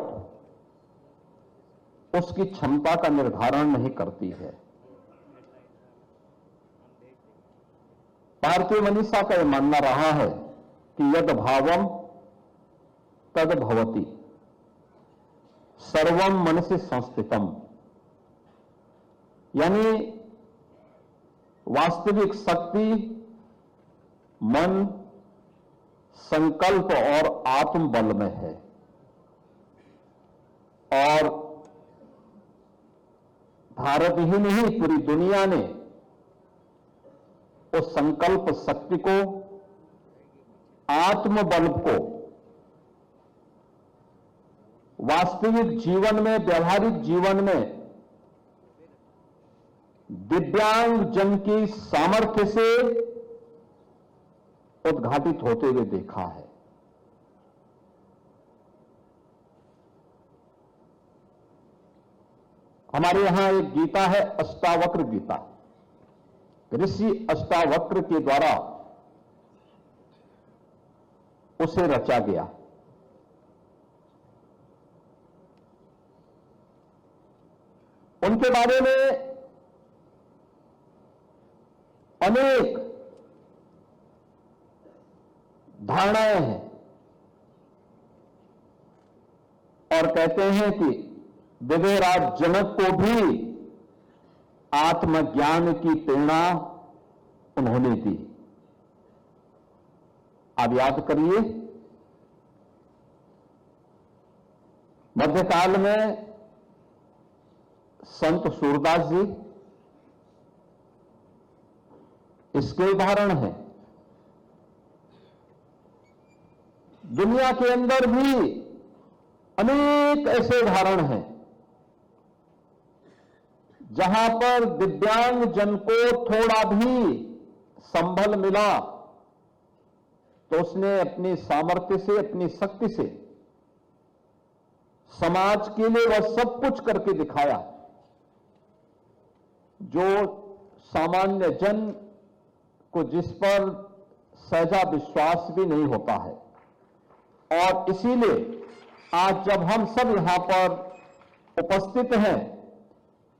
उसकी क्षमता का निर्धारण नहीं करती है। भारतीय मनीषा का यह मानना रहा है कि यद भावम तद भवति, सर्वम मनसि संस्थितम, यानी वास्तविक शक्ति मन, संकल्प और आत्मबल में है। और भारत ही नहीं, पूरी दुनिया ने उस संकल्प शक्ति को, आत्मबल को वास्तविक जीवन में, व्यवहारिक जीवन में दिव्यांग जन की सामर्थ्य से उद्घाटित होते हुए देखा है। हमारे यहां एक गीता है, अष्टावक्र गीता, ऋषि अष्टावक्र के द्वारा उसे रचा गया। उनके बारे में अनेक धारणाएं हैं और कहते हैं कि दिव्यराज जनक को भी आत्मज्ञान की प्रेरणा उन्होंने दी। आप याद करिए, मध्यकाल में संत सूरदास जी इसके उदाहरण हैं। दुनिया के अंदर भी अनेक ऐसे उदाहरण हैं जहां पर दिव्यांग जन को थोड़ा भी संबल मिला तो उसने अपनी सामर्थ्य से, अपनी शक्ति से समाज के लिए वह सब कुछ करके दिखाया जो सामान्य जन को जिस पर सहजा विश्वास भी नहीं होता है। और इसीलिए आज जब हम सब यहां पर उपस्थित हैं,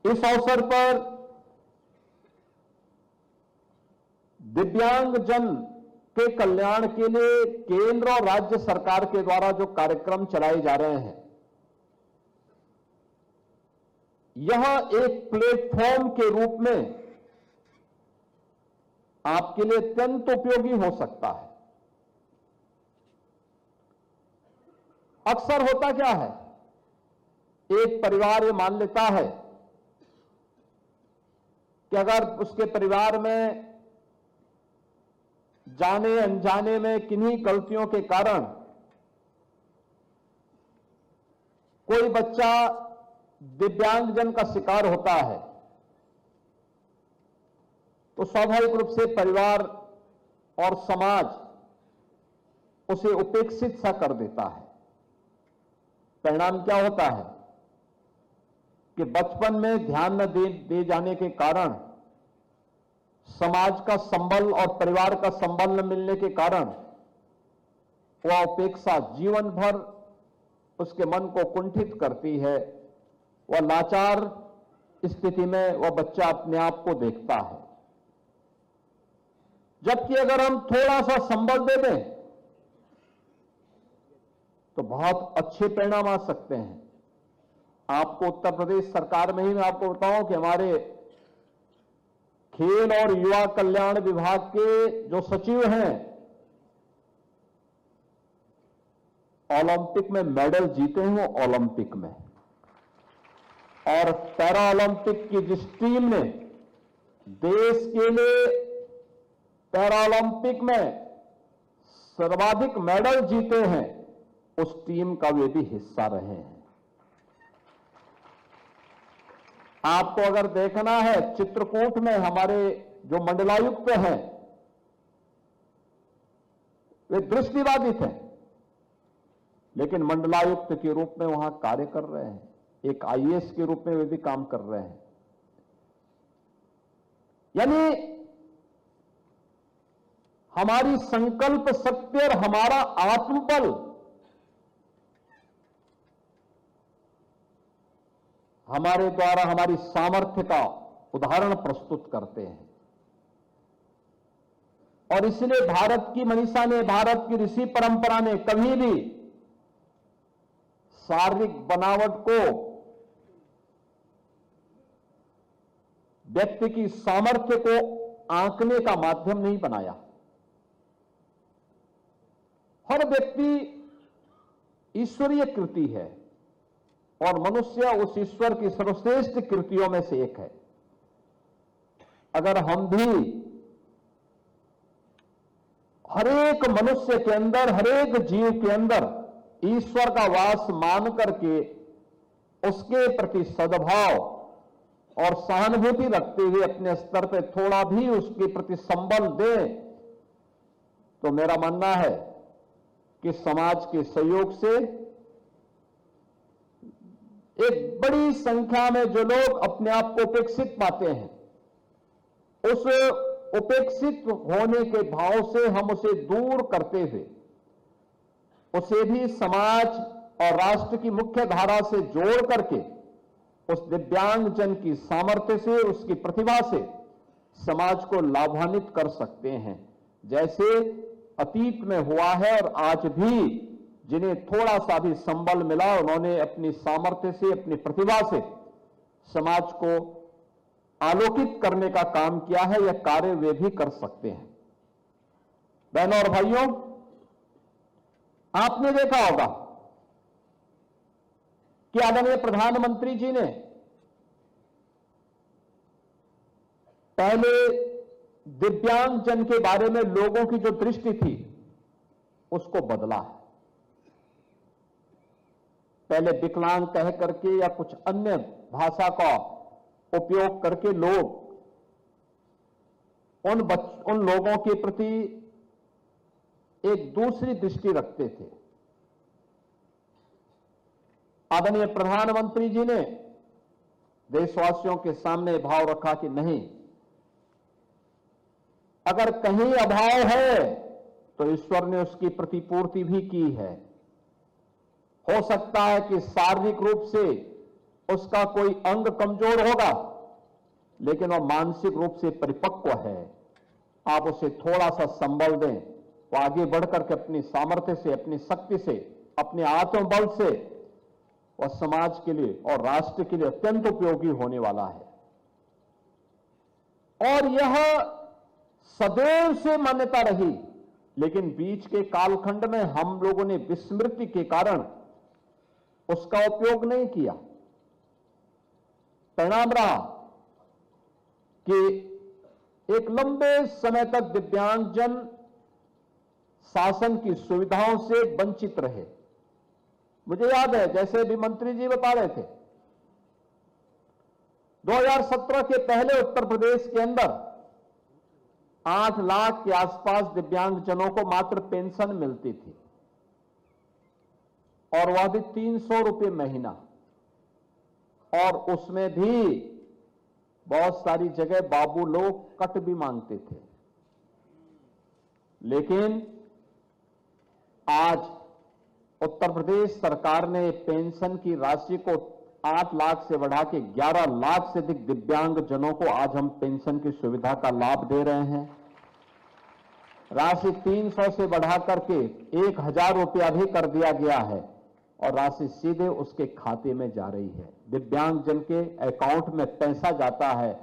इस अवसर पर दिव्यांग जन के कल्याण के लिए केंद्र और राज्य सरकार के द्वारा जो कार्यक्रम चलाए जा रहे हैं, यह एक प्लेटफॉर्म के रूप में आपके लिए अत्यंत उपयोगी हो सकता है। अक्सर होता क्या है, एक परिवार ये मान लेता है कि अगर उसके परिवार में जाने अनजाने में किन्हीं गलतियों के कारण कोई बच्चा दिव्यांगजन का शिकार होता है, तो स्वाभाविक रूप से परिवार और समाज उसे उपेक्षित सा कर देता है। परिणाम क्या होता है कि बचपन में ध्यान न दे जाने के कारण, समाज का संबल और परिवार का संबल न मिलने के कारण वह उपेक्षा जीवन भर उसके मन को कुंठित करती है। वह लाचार स्थिति में वह बच्चा अपने आप को देखता है। जबकि अगर हम थोड़ा सा संबल दे दें तो बहुत अच्छे परिणाम आ सकते हैं। आपको उत्तर प्रदेश सरकार में ही मैं आपको बताऊं कि हमारे खेल और युवा कल्याण विभाग के जो सचिव हैं, ओलंपिक में मेडल जीते हैं वो ओलंपिक में, और पैरा ओलंपिक की जिस टीम ने देश के लिए पैरा ओलंपिक में सर्वाधिक मेडल जीते हैं, उस टीम का वे भी हिस्सा रहे हैं। आपको अगर देखना है, चित्रकूट में हमारे जो मंडलायुक्त हैं वे दृष्टिबाधित हैं, लेकिन मंडलायुक्त के रूप में वहां कार्य कर रहे हैं। एक आईएएस के रूप में वे भी काम कर रहे हैं। यानी हमारी संकल्प शक्ति और हमारा आत्मबल हमारे द्वारा हमारी सामर्थ्य का उदाहरण प्रस्तुत करते हैं। और इसलिए भारत की मनीषा ने, भारत की ऋषि परंपरा ने कभी भी शारीरिक बनावट को व्यक्ति की सामर्थ्य को आंकने का माध्यम नहीं बनाया। हर व्यक्ति ईश्वरीय कृति है और मनुष्य उस ईश्वर की सर्वश्रेष्ठ कृतियों में से एक है। अगर हम भी हरेक मनुष्य के अंदर, हरेक जीव के अंदर ईश्वर का वास मान करके उसके प्रति सद्भाव और सहानुभूति रखते हुए अपने स्तर पर थोड़ा भी उसके प्रति संबल दें, तो मेरा मानना है कि समाज के सहयोग से एक बड़ी संख्या में जो लोग अपने आप को उपेक्षित पाते हैं, उस उपेक्षित होने के भाव से हम उसे दूर करते हुए उसे भी समाज और राष्ट्र की मुख्य धारा से जोड़ करके उस दिव्यांग जन की सामर्थ्य से, उसकी प्रतिभा से समाज को लाभान्वित कर सकते हैं। जैसे अतीत में हुआ है और आज भी जिन्हें थोड़ा सा भी संबल मिला, उन्होंने अपनी सामर्थ्य से, अपनी प्रतिभा से समाज को आलोकित करने का काम किया है। यह कार्य वे भी कर सकते हैं। बहनों और भाइयों, आपने देखा होगा कि आदरणीय प्रधानमंत्री जी ने पहले दिव्यांग जन के बारे में लोगों की जो दृष्टि थी उसको बदला है। पहले विकलांग कह करके या कुछ अन्य भाषा का उपयोग करके लोग उन लोगों के प्रति एक दूसरी दृष्टि रखते थे। आदरणीय प्रधानमंत्री जी ने देशवासियों के सामने भाव रखा कि नहीं, अगर कहीं अभाव है तो ईश्वर ने उसकी प्रतिपूर्ति भी की है। हो सकता है कि शारीरिक रूप से उसका कोई अंग कमजोर होगा, लेकिन वह मानसिक रूप से परिपक्व है। आप उसे थोड़ा सा संबल दें, वो आगे बढ़कर के अपनी सामर्थ्य से, अपनी शक्ति से, अपने आत्मबल से वह समाज के लिए और राष्ट्र के लिए अत्यंत उपयोगी होने वाला है। और यह सदैव से मान्यता रही, लेकिन बीच के कालखंड में हम लोगों ने विस्मृति के कारण उसका उपयोग नहीं किया। परिणाम रहा कि एक लंबे समय तक दिव्यांगजन शासन की सुविधाओं से वंचित रहे। मुझे याद है, जैसे भी मंत्री जी बता रहे थे, 2017 के पहले उत्तर प्रदेश के अंदर 8 लाख के आसपास दिव्यांगजनों को मात्र पेंशन मिलती थी, और वह भी 300 रुपये महीना, और उसमें भी बहुत सारी जगह बाबू लोग कट भी मांगते थे। लेकिन आज उत्तर प्रदेश सरकार ने पेंशन की राशि को 8 लाख से बढ़ा के 11 लाख से अधिक दिव्यांगजनों को आज हम पेंशन की सुविधा का लाभ दे रहे हैं। राशि 300 से बढ़ा करके 1000 रुपया भी कर दिया गया है, और राशि सीधे उसके खाते में जा रही है। दिव्यांगजन के अकाउंट में पैसा जाता है,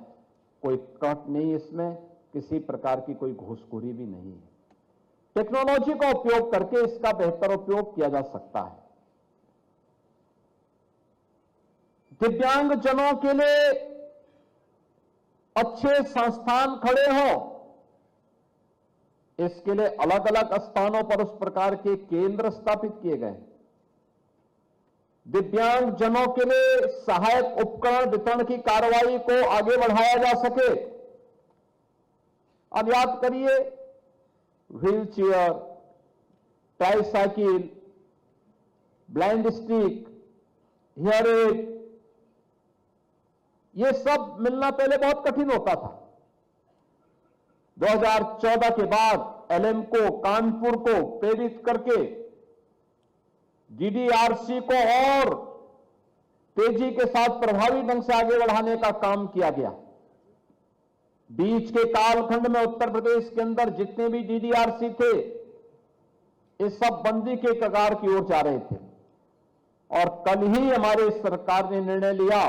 कोई कट नहीं, इसमें किसी प्रकार की कोई घूसखोरी भी नहीं है। टेक्नोलॉजी का उपयोग करके इसका बेहतर उपयोग किया जा सकता है। दिव्यांगजनों के लिए अच्छे संस्थान खड़े हों, इसके लिए अलग अलग स्थानों पर उस प्रकार के केंद्र स्थापित किए गए। दिव्यांगजनों के लिए सहायक उपकरण वितरण की कार्रवाई को आगे बढ़ाया जा सके। अब याद करिए, wheel chair, tricycle, blind stick, hear aid, ये सब मिलना पहले बहुत कठिन होता था। 2014 के बाद एलएम को, कानपुर को प्रेरित करके डीडीआरसी को और तेजी के साथ प्रभावी ढंग से आगे बढ़ाने का काम किया गया। बीच के कालखंड में उत्तर प्रदेश के अंदर जितने भी डीडीआरसी थे, ये सब बंदी के कगार की ओर जा रहे थे। और कल ही हमारे सरकार ने निर्णय लिया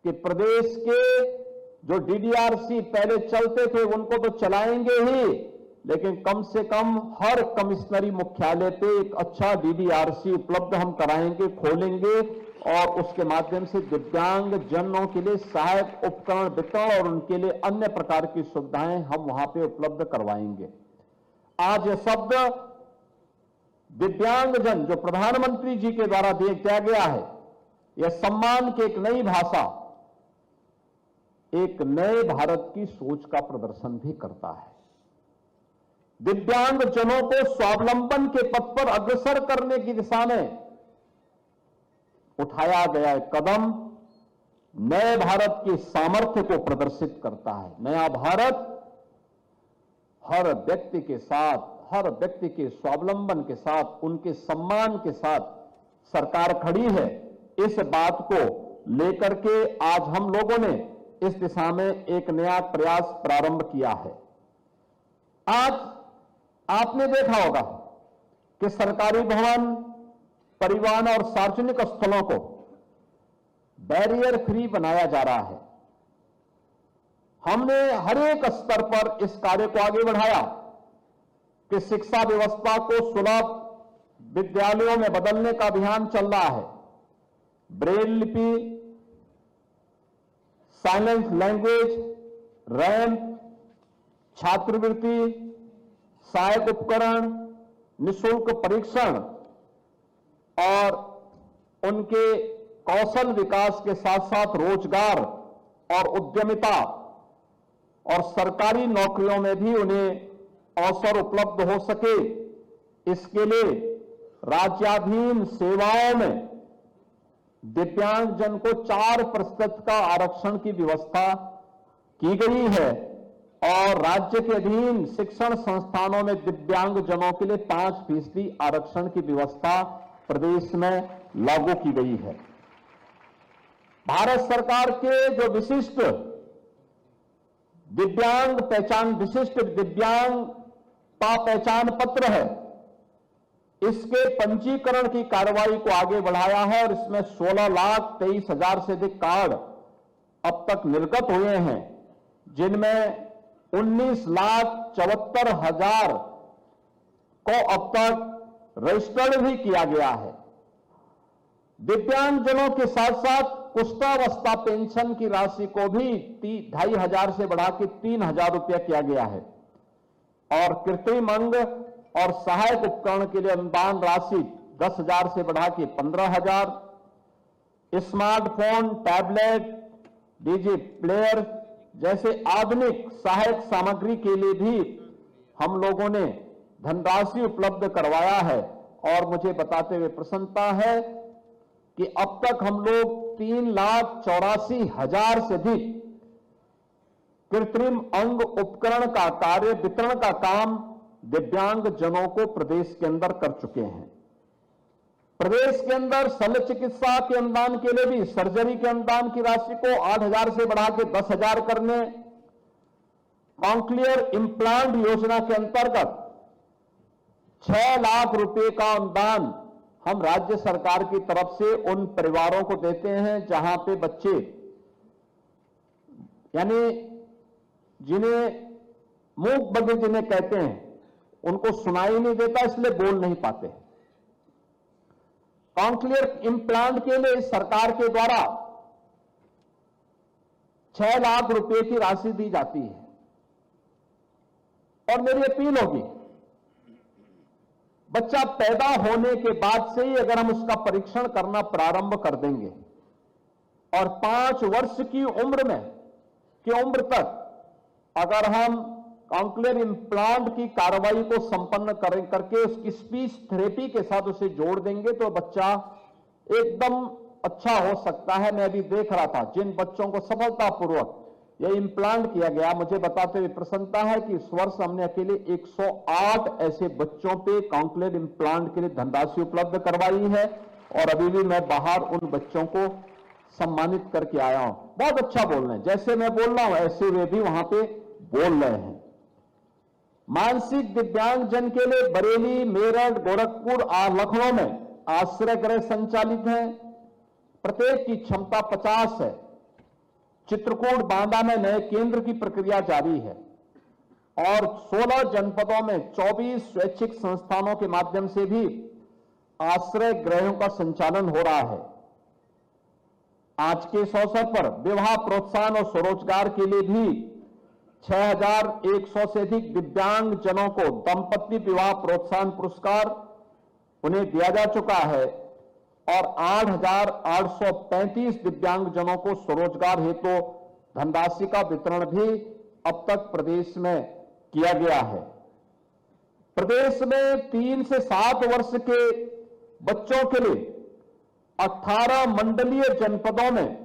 कि प्रदेश के जो डीडीआरसी पहले चलते थे उनको तो चलाएंगे ही, लेकिन कम से कम हर कमिश्नरी मुख्यालय पे एक अच्छा डीडीआरसी उपलब्ध हम कराएंगे, खोलेंगे, और उसके माध्यम से दिव्यांग जनों के लिए सहायक उपकरण वितरण और उनके लिए अन्य प्रकार की सुविधाएं हम वहां पे उपलब्ध करवाएंगे। आज यह शब्द दिव्यांगजन जो प्रधानमंत्री जी के द्वारा दिया गया है, यह सम्मान की एक नई भाषा, एक नए भारत की सोच का प्रदर्शन भी करता है। दिव्यांगजनों को स्वावलंबन के पथ पर अग्रसर करने की दिशा में उठाया गया एक कदम नए भारत की सामर्थ्य को प्रदर्शित करता है। नया भारत हर व्यक्ति के साथ, हर व्यक्ति के स्वावलंबन के साथ, उनके सम्मान के साथ सरकार खड़ी है। इस बात को लेकर के आज हम लोगों ने इस दिशा में एक नया प्रयास प्रारंभ किया है। आज आपने देखा होगा कि सरकारी भवन, परिवहन और सार्वजनिक स्थलों को बैरियर फ्री बनाया जा रहा है। हमने हर एक स्तर पर इस कार्य को आगे बढ़ाया कि शिक्षा व्यवस्था को सुलभ विद्यालयों में बदलने का अभियान चल रहा है। ब्रेल लिपि, साइलेंस लैंग्वेज, रैंप, छात्रवृत्ति, सहायक उपकरण, निःशुल्क परीक्षण और उनके कौशल विकास के साथ साथ रोजगार और उद्यमिता और सरकारी नौकरियों में भी उन्हें अवसर उपलब्ध हो सके, इसके लिए राज्याधीन सेवाओं में दिव्यांगजन को 4% का आरक्षण की व्यवस्था की गई है। और राज्य के अधीन शिक्षण संस्थानों में दिव्यांगजनों के लिए 5% आरक्षण की व्यवस्था प्रदेश में लागू की गई है। भारत सरकार के जो विशिष्ट दिव्यांग पहचान पत्र है, इसके पंजीकरण की कार्रवाई को आगे बढ़ाया है और इसमें 16,23,000 से अधिक कार्ड अब तक निर्गत हुए हैं, जिनमें 19,74,000 को अब तक रजिस्टर्ड भी किया गया है। दिव्यांगजनों के साथ साथ कुष्ठावस्था पेंशन की राशि को भी 2,500 से बढ़ा के 3,000 रुपया किया गया है और कृत्रिम अंग और सहायक उपकरण के लिए अनुदान राशि 10,000 से बढ़ा के 15,000, स्मार्टफोन, टैबलेट, डीजी प्लेयर जैसे आधुनिक सहायक सामग्री के लिए भी हम लोगों ने धनराशि उपलब्ध करवाया है। और मुझे बताते हुए प्रसन्नता है कि अब तक हम लोग 3,84,000 से अधिक कृत्रिम अंग उपकरण का कार्य वितरण का काम दिव्यांगजनों को प्रदेश के अंदर कर चुके हैं। प्रदेश के अंदर शल्य चिकित्सा के अनुदान के लिए भी सर्जरी के अनुदान की राशि को 8,000 से बढ़ा के 10,000 करने, कॉन्क्लियर इम्प्लांट योजना के अंतर्गत 6 लाख रुपए का अनुदान हम राज्य सरकार की तरफ से उन परिवारों को देते हैं जहां पे बच्चे यानी जिन्हें मूक बधिर जिन्हें कहते हैं, उनको सुनाई नहीं देता इसलिए बोल नहीं पाते। कॉन्क्लियर इम्प्लांट के लिए सरकार के द्वारा 6 लाख रुपए की राशि दी जाती है। और मेरी अपील होगी, बच्चा पैदा होने के बाद से ही अगर हम उसका परीक्षण करना प्रारंभ कर देंगे और 5 वर्ष की उम्र तक अगर हम कॉन्क्लियर इम्प्लांट की कार्रवाई को संपन्न करके उसकी स्पीच थेरेपी के साथ उसे जोड़ देंगे तो बच्चा एकदम अच्छा हो सकता है। मैं अभी देख रहा था जिन बच्चों को सफलतापूर्वक यह इम्प्लांट किया गया, मुझे बताते हुए प्रसन्नता है कि इस वर्ष हमने अकेले 108 ऐसे बच्चों पे कॉन्क्लियर इम्प्लांट के लिए धनराशि उपलब्ध करवाई है और अभी भी मैं बाहर उन बच्चों को सम्मानित करके आया हूं। बहुत अच्छा बोल रहे हैं, जैसे मैं बोल रहा हूं ऐसे वे भी वहां पे बोल रहे हैं। मानसिक दिव्यांगजन के लिए बरेली, मेरठ, गोरखपुर और लखनऊ में आश्रय गृह संचालित हैं। प्रत्येक की क्षमता 50 है। चित्रकूट, बांदा में नए केंद्र की प्रक्रिया जारी है और 16 जनपदों में 24 स्वैच्छिक संस्थानों के माध्यम से भी आश्रय गृहों का संचालन हो रहा है। आज के इस अवसर पर विवाह प्रोत्साहन और स्वरोजगार के लिए भी 6,100 से अधिक दिव्यांग जनों को दंपति विवाह प्रोत्साहन पुरस्कार उन्हें दिया जा चुका है और 8,835 दिव्यांग जनों को स्वरोजगार हेतु धनराशि का वितरण भी अब तक प्रदेश में किया गया है। प्रदेश में 3 से 7 वर्ष के बच्चों के लिए 18 मंडलीय जनपदों में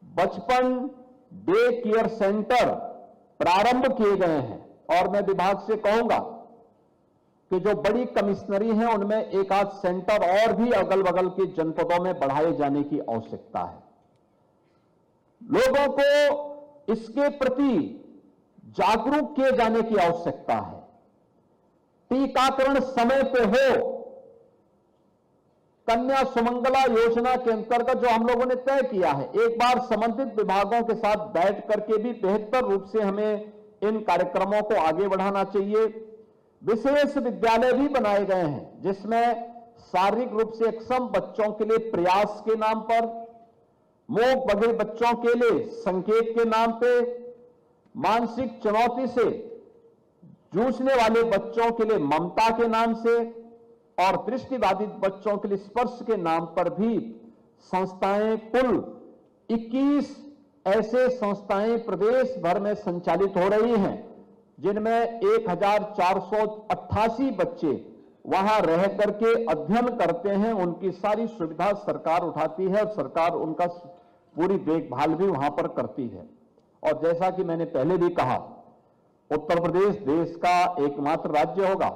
बचपन डे केयर सेंटर प्रारंभ किए गए हैं और मैं विभाग से कहूंगा कि जो बड़ी कमिश्नरी है उनमें एक आध सेंटर और भी अगल बगल के जनपदों में बढ़ाए जाने की आवश्यकता है। लोगों को इसके प्रति जागरूक किए जाने की आवश्यकता है। टीकाकरण समय पे हो। कन्या सुमंगला योजना के अंतर्गत जो हम लोगों ने तय किया है, एक बार संबंधित विभागों के साथ बैठ करके भी बेहतर रूप से हमें इन कार्यक्रमों को आगे बढ़ाना चाहिए। विशेष विद्यालय भी बनाए गए हैं जिसमें शारीरिक रूप से अक्षम बच्चों के लिए प्रयास के नाम पर, मूक बधिर बच्चों के लिए संकेत के नाम पे, मानसिक चुनौती से जूझने वाले बच्चों के लिए ममता के नाम से और दृष्टिबाधित बच्चों के लिए स्पर्श के नाम पर भी संस्थाएं, कुल 21 ऐसे संस्थाएं प्रदेश भर में संचालित हो रही हैं जिनमें 1,488 बच्चे वहां रह करके अध्ययन करते हैं। उनकी सारी सुविधा सरकार उठाती है और सरकार उनका पूरी देखभाल भी वहां पर करती है। और जैसा कि मैंने पहले भी कहा, उत्तर प्रदेश देश का एकमात्र राज्य होगा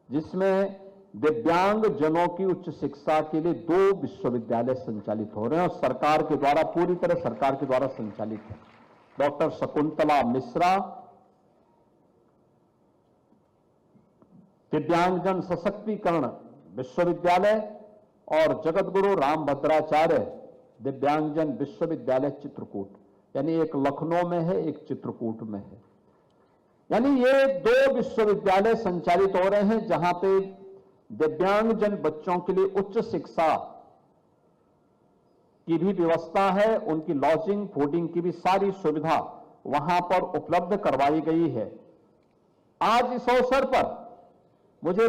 जिसमें दिव्यांग जनों की उच्च शिक्षा के लिए 2 विश्वविद्यालय संचालित हो रहे हैं और सरकार के द्वारा, पूरी तरह सरकार के द्वारा संचालित है। डॉक्टर शकुंतला मिश्रा दिव्यांगजन सशक्तिकरण विश्वविद्यालय और जगतगुरु रामभद्राचार्य दिव्यांगजन विश्वविद्यालय चित्रकूट, यानी एक लखनऊ में है, एक चित्रकूट में है। यानी ये 2 विश्वविद्यालय संचालित हो रहे हैं जहां पे दिव्यांगजन बच्चों के लिए उच्च शिक्षा की भी व्यवस्था है, उनकी लॉजिंग फूडिंग की भी सारी सुविधा वहां पर उपलब्ध करवाई गई है। आज इस अवसर पर मुझे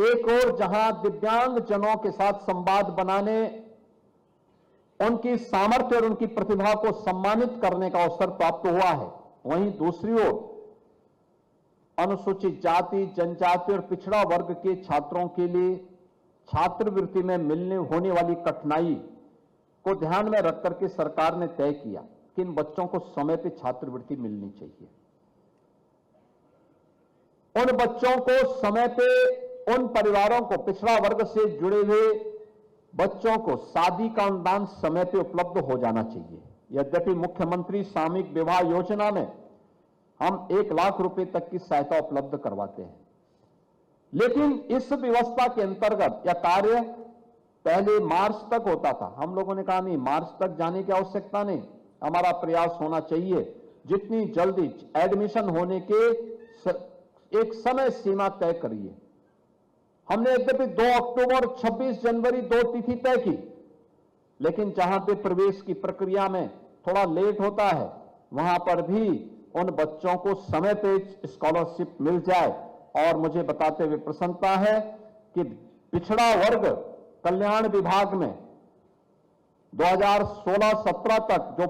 एक और जहां दिव्यांगजनों के साथ संवाद बनाने, उनकी सामर्थ्य और उनकी प्रतिभा को सम्मानित करने का अवसर प्राप्त हुआ है, वहीं दूसरी ओर अनुसूचित जाति, जनजाति और पिछड़ा वर्ग के छात्रों के लिए छात्रवृत्ति में मिलने होने वाली कठिनाई को ध्यान में रखकर के सरकार ने तय किया कि इन बच्चों को समय पे छात्रवृत्ति मिलनी चाहिए। उन बच्चों को समय पे, उन परिवारों को, पिछड़ा वर्ग से जुड़े हुए बच्चों को शादी का अनुदान समय पे उपलब्ध हो जाना चाहिए। यद्यपि मुख्यमंत्री सामूहिक विवाह योजना में हम 1 लाख रुपए तक की सहायता उपलब्ध करवाते हैं, लेकिन इस व्यवस्था के अंतर्गत यह कार्य पहले मार्च तक होता था। हम लोगों ने कहा नहीं, मार्च तक जाने की आवश्यकता नहीं, हमारा प्रयास होना चाहिए जितनी जल्दी एडमिशन होने के एक समय सीमा तय करिए। हमने यद्यपि 2 अक्टूबर 26 जनवरी 2 तिथि तय की, लेकिन जहां पे प्रवेश की प्रक्रिया में थोड़ा लेट होता है, वहां पर भी उन बच्चों को समय पे स्कॉलरशिप मिल जाए। और मुझे बताते हुए प्रसन्नता है कि पिछड़ा वर्ग कल्याण विभाग में 2016-17 तक जो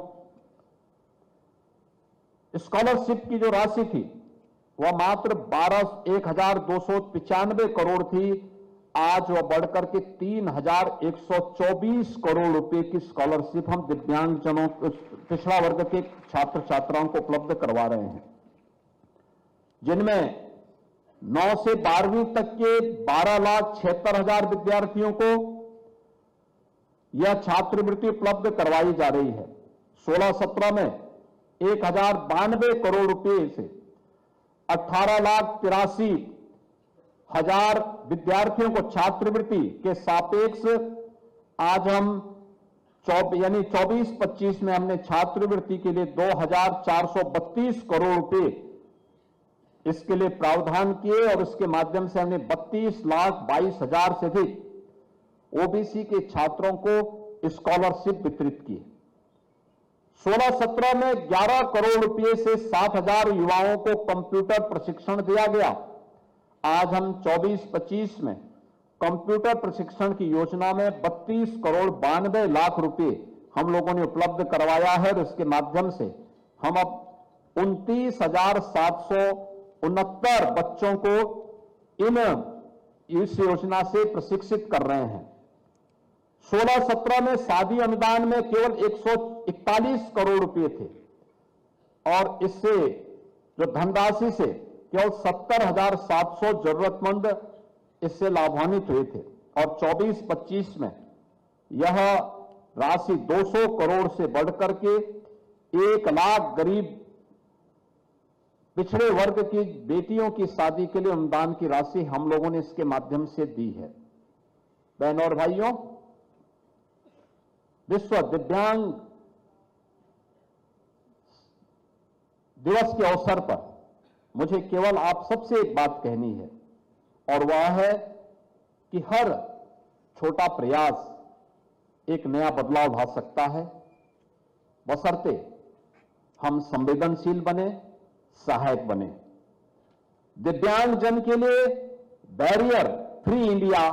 स्कॉलरशिप की जो राशि थी वह मात्र 1,295 करोड़ थी। आज वह बढ़कर के 3,124 करोड़ रुपए की स्कॉलरशिप हम दिव्यांगजनों, पिछड़ा वर्ग के छात्र छात्राओं को उपलब्ध करवा रहे हैं, जिनमें 9 से 12वीं तक के 12,76,000 विद्यार्थियों को यह छात्रवृत्ति उपलब्ध करवाई जा रही है। 16-17 में 1,092 करोड़ रुपए से 18,83,000 विद्यार्थियों को छात्रवृत्ति के सापेक्ष आज हम 24-25 में हमने छात्रवृत्ति के लिए 2,432 करोड़ रुपए इसके लिए प्रावधान किए और इसके माध्यम से हमने 32,22,000 से अधिक ओबीसी के छात्रों को स्कॉलरशिप वितरित की। 16-17 में 11 करोड़ रुपए से 60,000 युवाओं को कंप्यूटर प्रशिक्षण दिया गया। आज हम 24-25 में कंप्यूटर प्रशिक्षण की योजना में 32 करोड़ 92 लाख रुपए हम लोगों ने उपलब्ध करवाया है और इसके माध्यम से हम अब 29,769 बच्चों को इस योजना से प्रशिक्षित कर रहे हैं। 16-17 में शादी अनुदान में केवल 141 करोड़ रुपए थे और इससे जो धनराशि से केवल 70,700 जरूरतमंद इससे लाभान्वित हुए थे और 24-25 में यह राशि 200 करोड़ से बढ़कर के 1 लाख गरीब पिछड़े वर्ग की बेटियों की शादी के लिए अनुदान की राशि हम लोगों ने इसके माध्यम से दी है। बहनों और भाइयों, विश्व दिव्यांग दिवस के अवसर पर मुझे केवल आप सबसे एक बात कहनी है और वह है कि हर छोटा प्रयास एक नया बदलाव ला सकता है, बशर्ते हम संवेदनशील बने, सहायक बने। दिव्यांगजन के लिए बैरियर फ्री इंडिया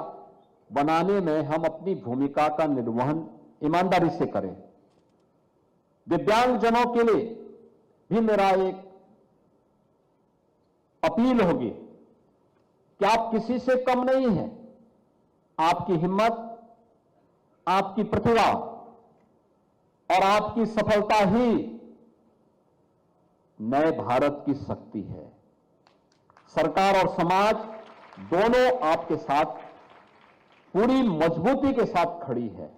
बनाने में हम अपनी भूमिका का निर्वहन ईमानदारी से करें। दिव्यांगजनों के लिए भी मेरा एक अपील होगी कि आप किसी से कम नहीं हैं। आपकी हिम्मत, आपकी प्रतिभा और आपकी सफलता ही नए भारत की शक्ति है। सरकार और समाज दोनों आपके साथ पूरी मजबूती के साथ खड़ी है।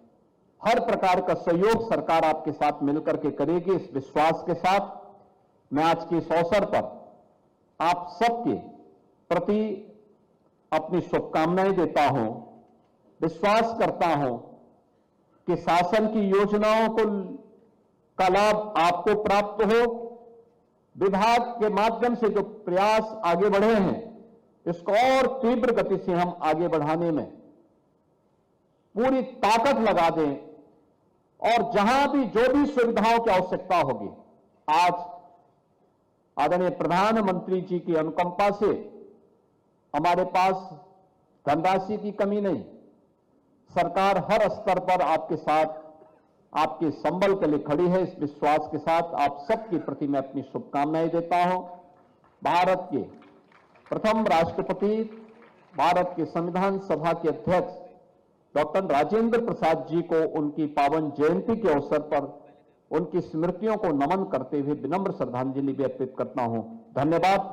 हर प्रकार का सहयोग सरकार आपके साथ मिलकर के करेगी। इस विश्वास के साथ मैं आज के इस अवसर पर आप सबके प्रति अपनी शुभकामनाएं देता हूं। विश्वास करता हूं कि शासन की योजनाओं का लाभ आपको प्राप्त हो। विभाग के माध्यम से जो प्रयास आगे बढ़े हैं, इसको और तीव्र गति से हम आगे बढ़ाने में पूरी ताकत लगा दें और जहां भी जो भी सुविधाओं की आवश्यकता होगी, आज आदरणीय प्रधानमंत्री जी की अनुकंपा से हमारे पास धनराशि की कमी नहीं। सरकार हर स्तर पर आपके साथ आपके संबल के लिए खड़ी है। इस विश्वास के साथ आप सबके प्रति मैं अपनी शुभकामनाएं देता हूं। भारत के प्रथम राष्ट्रपति, भारत के संविधान सभा के अध्यक्ष डॉक्टर राजेंद्र प्रसाद जी को उनकी पावन जयंती के अवसर पर उनकी स्मृतियों को नमन करते हुए विनम्र श्रद्धांजलि भी अर्पित करता हूं। धन्यवाद।